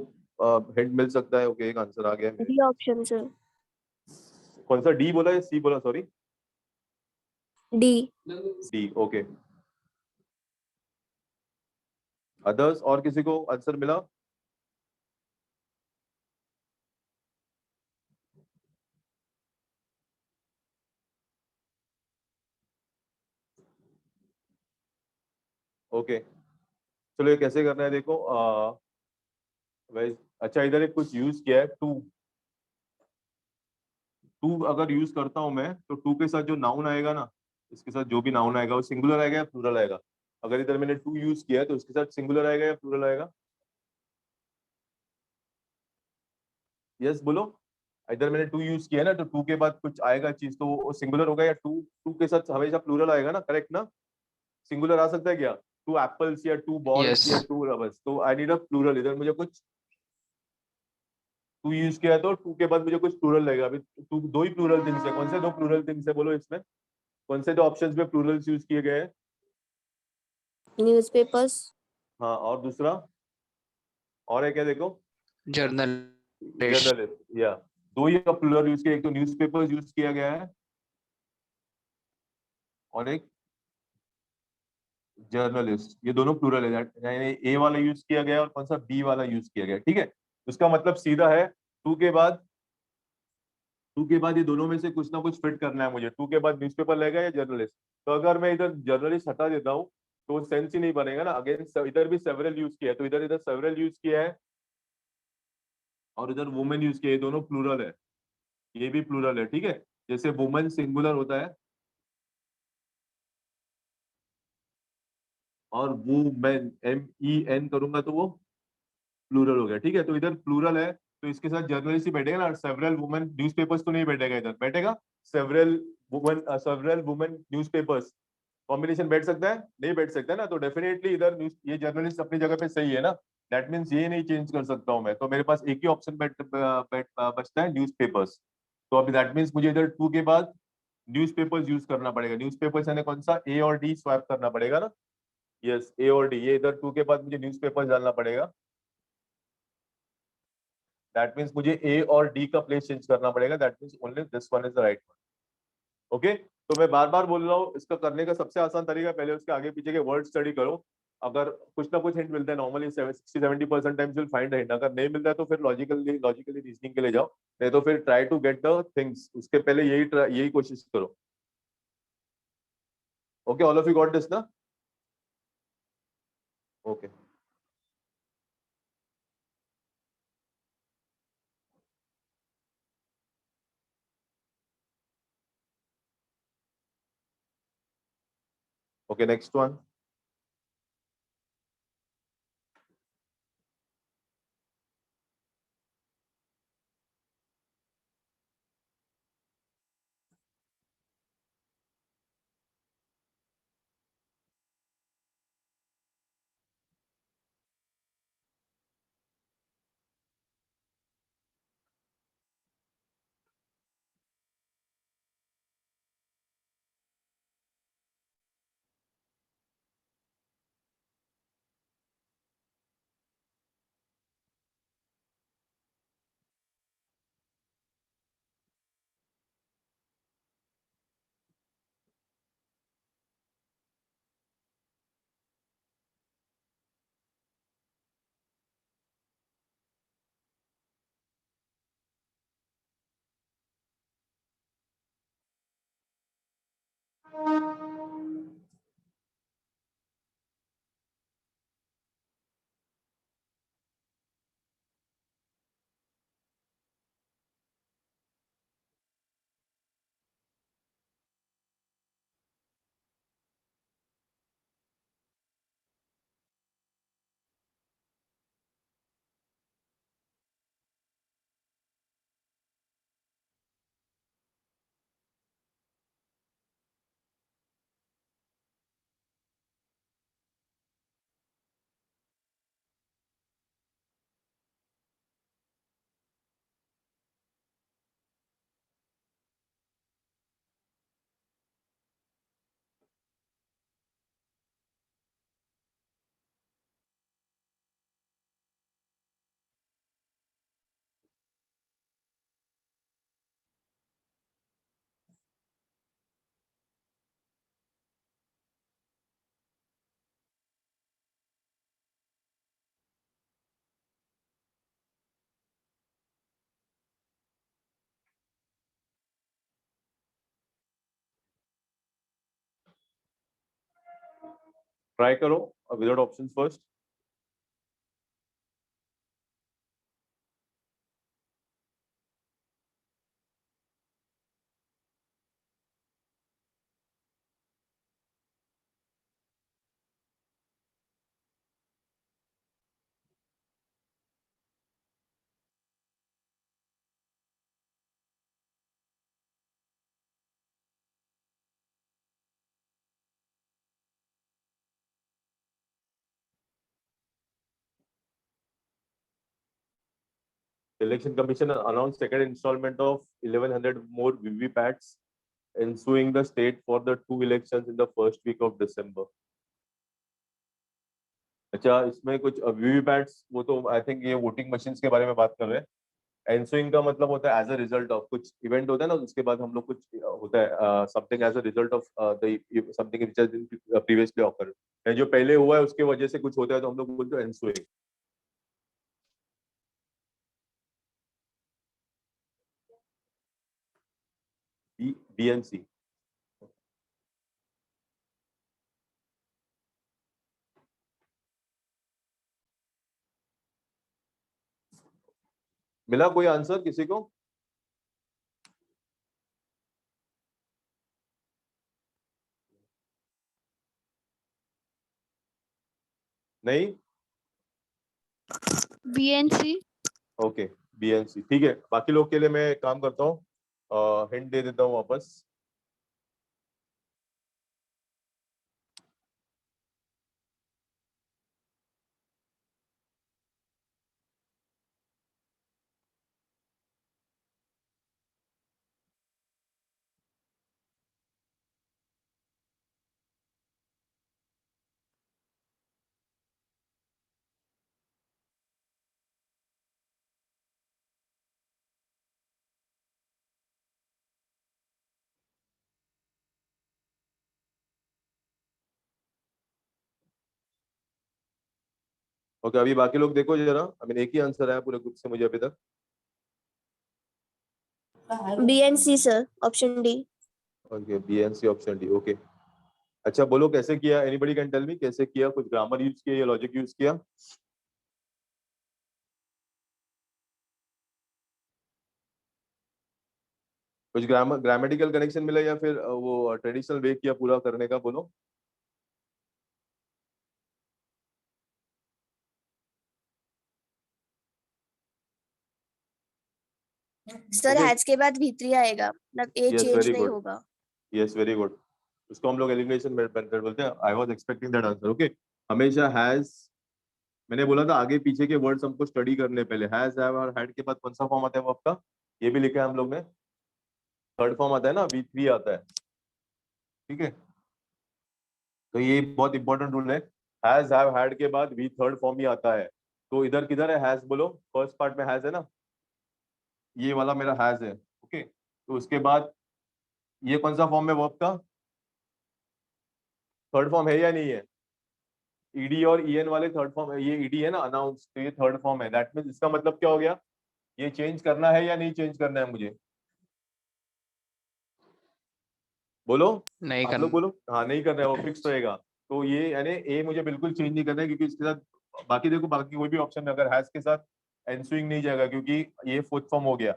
हिंट मिल सकता है। ओके, एक आंसर आ गया है। D option sir. कौन सा, डी बोला या सी बोला? Sorry, D. D. Okay, others, और किसी को आंसर मिला? ओके, चलो ये कैसे करना है देखो। वैसे अच्छा, इधर एक कुछ यूज किया है, टू। टू अगर यूज करता हूं मैं, तो टू के साथ जो नाउन आएगा ना, इसके साथ जो भी नाउन आएगा वो सिंगुलर आएगा या प्लूरल आएगा? अगर इधर मैंने टू यूज किया है तो इसके साथ सिंगुलर आएगा या प्लूरल आएगा? यस बोलो। इधर मैंने टू यूज किया है ना, तो टू के बाद कुछ आएगा चीज, तो वो सिंगुलर होगा या टू टू के साथ हमेशा प्लूरल आएगा ना, करेक्ट ना? सिंगुलर आ सकता है क्या? टू एप्पल्स या टू बॉल्स या Yes. टू रबर्स, तो आई नीड अ प्लूरल। इधर मुझे कुछ टू यूज किया है तो टू के बाद मुझे कुछ प्लूरल लगेगा। अभी टू दो ही प्लूरल थिंग्स है, कौन से दो प्लूरल थिंग्स है बोलो इसमें? कौन से दो ऑप्शंस में प्लूरल्स यूज किए गए हैं? न्यूज़पेपर्स। हाँ, और दूसरा और है क्या देखो? Journalist. जर्नलिस्ट, या दो ही प्लूरल यूज किया, एक तो न्यूज़पेपर्स यूज किया गया है और एक जर्नलिस्ट। ये दोनों प्लूरल है, यानी ए वाला यूज किया गया और कौन सा बी वाला यूज किया गया, ठीक है? उसका मतलब सीधा है, टू के बाद ये दोनों में से कुछ ना कुछ फिट करना है मुझे। टू के बाद न्यूज़पेपर लगेगा या जर्नलिस्ट? तो अगर मैं इधर जर्नलिस्ट हटा देता हूँ तो सेंस ही नहीं बनेगा ना। अगेन इधर भी सेवरल यूज किया है, तो इधर इधर सेवरल यूज किया है और इधर वुमेन यूज किया है, ये दोनों प्लूरल है, ये भी प्लूरल है, ठीक है? जैसे वुमेन सिंगुलर होता है और वो मैन MEN करूंगा तो वो प्लूरल हो गया, ठीक है? तो इधर प्लूरल है तो इसके साथ जर्नलिस्ट ही बैठेगा ना। सेवरल वुमेन न्यूज़पेपर्स तो नहीं बैठेगा, इधर बैठेगा सेवरल वुमेन न्यूज़पेपर्स। कॉम्बिनेशन बैठ सकता है? नहीं बैठ सकता है ना, तो डेफिनेटली इधर ये जर्नलिस्ट अपनी जगह पे सही है ना। दैट मीन्स ये नहीं चेंज कर सकता हूँ मैं, तो मेरे पास एक ही ऑप्शन बचता है, न्यूज़पेपर्स। तो अभी दैट मीन्स मुझे इधर टू के बाद न्यूज़पेपर्स यूज करना पड़ेगा। न्यूज़पेपर्स यानी कौन सा, ए और डी स्वैप करना पड़ेगा ना। यस, ए और डी, ये इधर टू के बाद मुझे न्यूज़पेपर्स डालना पड़ेगा। दैट मीन्स मुझे ए और डी का प्लेस चेंज करना पड़ेगा। That means only this one is the right one. Okay, तो मैं बार बार बोल रहा हूँ, इसका करने का सबसे आसान तरीका, पहले उसके आगे पीछे के वर्ड स्टडी करो। अगर कुछ ना कुछ हिंट मिलता है, normally 60-70% times will find hint. अगर नहीं मिलता है तो फिर लॉजिकली रीजनिंग के लिए जाओ, नहीं तो फिर try to get the things. उसके पहले यही कोशिश करो। Okay, all of you got this ना? Okay, okay, next one. Try करो without options first. Election Commission announced second installment of 1100 more VVPATs ensuing the state for the two elections in the first week of December. अच्छा, इसमें कुछ वीवीपैट्स, वो तो आई थिंक ये वोटिंग मशीन्स के बारे में बात कर रहे हैं. एनसुइंग का मतलब होता है एज अ रिजल्ट ऑफ कुछ इवेंट होता है ना, उसके बाद हम लोग कुछ होता है something as a result of the something which has been previously occurred. जो पहले हुआ है उसके वजह से कुछ होता है तो हम लोग बोलते हैं एनसुइंग. बीएनसी. मिला कोई आंसर किसी को? नहीं. BNC. ओके, बीएनसी ठीक है. बाकी लोग के लिए मैं काम करता हूँ, हिंट दे देता हूँ वापस. ओके, अभी बाकी लोग देखो जरा. आई मीन एक ही आंसर आया पूरे ग्रुप से मुझे अभी तक. BNC sir, option D. Okay, BNC option D. Okay, अच्छा बोलो कैसे किया. एनीबॉडी कैन टेल मी कैसे किया? कुछ ग्रामर यूज किया या लॉजिक यूज किया? कुछ ग्रामेटिकल कनेक्शन मिला या फिर वो ट्रेडिशनल वे किया पूरा करने का? बोलो. Sir Okay. हैज के बाद V3 आएगा, मतलब ए Yes, चेंज very नहीं good. होगा. Yes, very good. उसको हम लोग एलिमिनेशन मेथड बोलते हैं. I was expecting that answer. Okay, हमेशा हैज, मैंने बोला था आगे पीछे के वर्ड्स हमको स्टडी करने पहले. हैज, हैव और हैड के बाद कौन सा फॉर्म आता है वो आपका? ये भी लिखा है हम लोग ने. थर्ड फॉर्म आता है ना, V3 आता है. ठीक है, तो ये बहुत इंपॉर्टेंट रूल है. हैज, हैव, हैड के बाद वी थर्ड फॉर्म ही आता है. तो इधर किधर है हैज? बोलो. फर्स्ट पार्ट में हैज है ना, ये वाला मेरा हैज है. ओके, तो उसके बाद ये कौन सा फॉर्म है वर्ब का? थर्ड फॉर्म है या नहीं है? ईडी और ईएन वाले थर्ड फॉर्म है. ये ईडी है ना, अनाउंस, तो ये थर्ड फॉर्म है. दैट मींस इसका मतलब क्या हो गया? ये चेंज करना है या नहीं चेंज करना है मुझे? बोलो. नहीं आप लोग करना. बोलो. हाँ, नहीं करना है, वो फिक्स रहेगा. तो ये यानी ए मुझे बिल्कुल चेंज नहीं करना है, क्योंकि इसके साथ बाकी देखो, बाकी कोई भी ऑप्शन में अगर हैज के साथ एनस्विंग नहीं जाएगा, क्योंकि ये फोर्थ फॉर्म हो गया.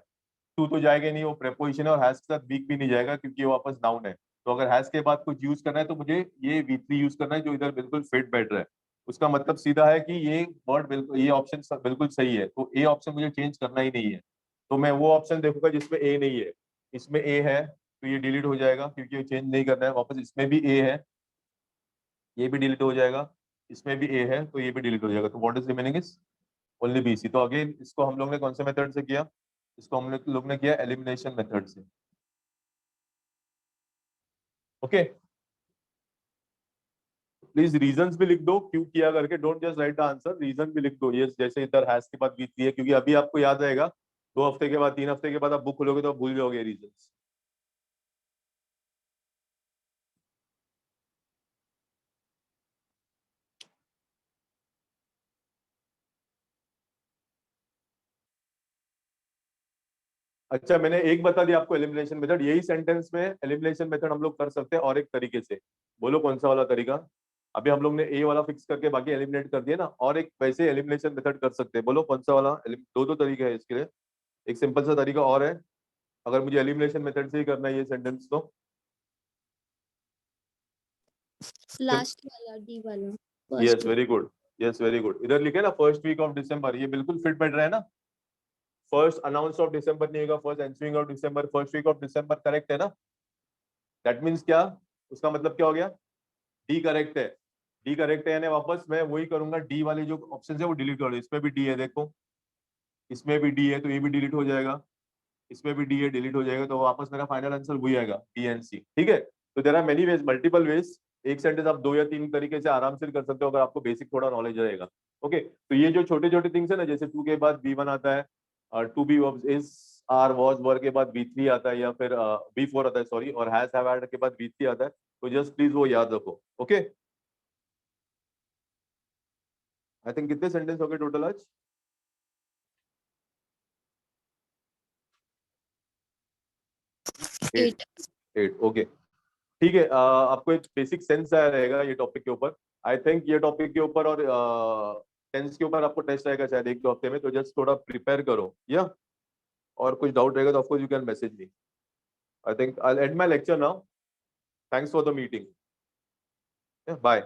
टू तो जाएगा नहीं, वो प्रेपोजिशन है. और हैज के साथ वीक भी नहीं जाएगा क्योंकि वो वापस नाउन है. तो अगर हैज के बाद कुछ यूज करना है तो मुझे ये V3 यूज करना है, जो इधर बिल्कुल फिट बैठ रहा है. उसका मतलब सीधा है कि ये वर्ड बिल्कुल, ये ऑप्शन बिल्कुल सही है. तो ए ऑप्शन मुझे चेंज करना ही नहीं है. तो मैं वो ऑप्शन देखूंगा जिसमें ए नहीं है. इसमें ए है तो ये डिलीट हो जाएगा क्योंकि ये चेंज नहीं करना है. वापस इसमें भी ए है, ये भी डिलीट हो जाएगा. इसमें भी ए है तो ये भी डिलीट हो जाएगा. तो what is remaining is only BC. तो अगेन इसको हम लोग ने कौन से मेथड से किया? इसको हम लोग ने किया एलिमिनेशन मेथड से. ओके, प्लीज रीजंस भी लिख दो क्यों किया करके. Don't just write the answer, reason भी लिख दो. ये जैसे इधर हैज के बाद V3 है, क्योंकि अभी आपको याद रहेगा 2 हफ्ते के बाद, 3 हफ्ते के बाद आप बुक खोलोगे तो आप भूल जाओगे रीजंस. अच्छा, मैंने एक बता दिया आपको एलिमिनेशन मेथड. यही सेंटेंस में एलिमिनेशन मेथड हम लोग कर सकते हैं और एक तरीके से. बोलो कौन सा वाला तरीका? अभी हम लोग ने ए वाला फिक्स करके बाकी एलिमिनेट कर दिया ना, और एक वैसे एलिमिनेशन मेथड कर सकते हैं। बोलो कौन सा वाला? दो तरीके हैं इसके लिए। एक सिंपल सा तरीका और है, अगर मुझे एलिमिनेशन मेथड से ही करना है ये सेंटेंस तो लास्ट वाला डी वाला yes very good, yes very good. इधर लिखे ना फर्स्ट वीक ऑफ दिसंबर, ये बिल्कुल फिट बैठ रहा है ना। फर्स्ट अनाउंस ऑफ दिसंबर नहीं होगा, first answering of December, first week of December correct है ना। दैट मीन्स क्या, उसका मतलब क्या हो गया? डी करेक्ट है। डी करेक्ट है यानी वापस मैं वही करूंगा, डी वाले जो ऑप्शन है वो डिलीट कर दो। इसमें भी डी है देखो, इसमें भी डी है तो ये भी डिलीट हो जाएगा, इसमें भी डी है डिलीट हो जाएगा, तो वापस मेरा फाइनल आंसर वही आएगा, डी एंड सी। ठीक है, तो there are many ways, multiple ways. एक सेंटेंस आप 2 या 3 तरीके से आराम से कर सकते हो अगर आपको बेसिक थोड़ा नॉलेज रहेगा। ओके, तो ये जो छोटे छोटे थिंग्स है ना, जैसे टू के बाद बी वन आता है, to be is are was were के बाद बी थ्री आता है, या फिर बी फोर आता है सॉरी, और हैज हैव हैड के बाद बी थ्री आता है, तो जस्ट प्लीज वो याद रखो। ओके, आई थिंक कितने सेंटेंस हो गए टोटल आज? 8 8 ओके, ठीक है। आपको एक बेसिक सेंस आया रहेगा ये टॉपिक के ऊपर। आई थिंक ये टॉपिक के ऊपर और टेंस के ऊपर आपको टेस्ट आएगा शायद 1-2 हफ्ते में, तो जस्ट थोड़ा प्रिपेयर करो या, और कुछ डाउट रहेगा तो of course you can message me. I think I will end my lecture now. Thanks for the meeting, bye.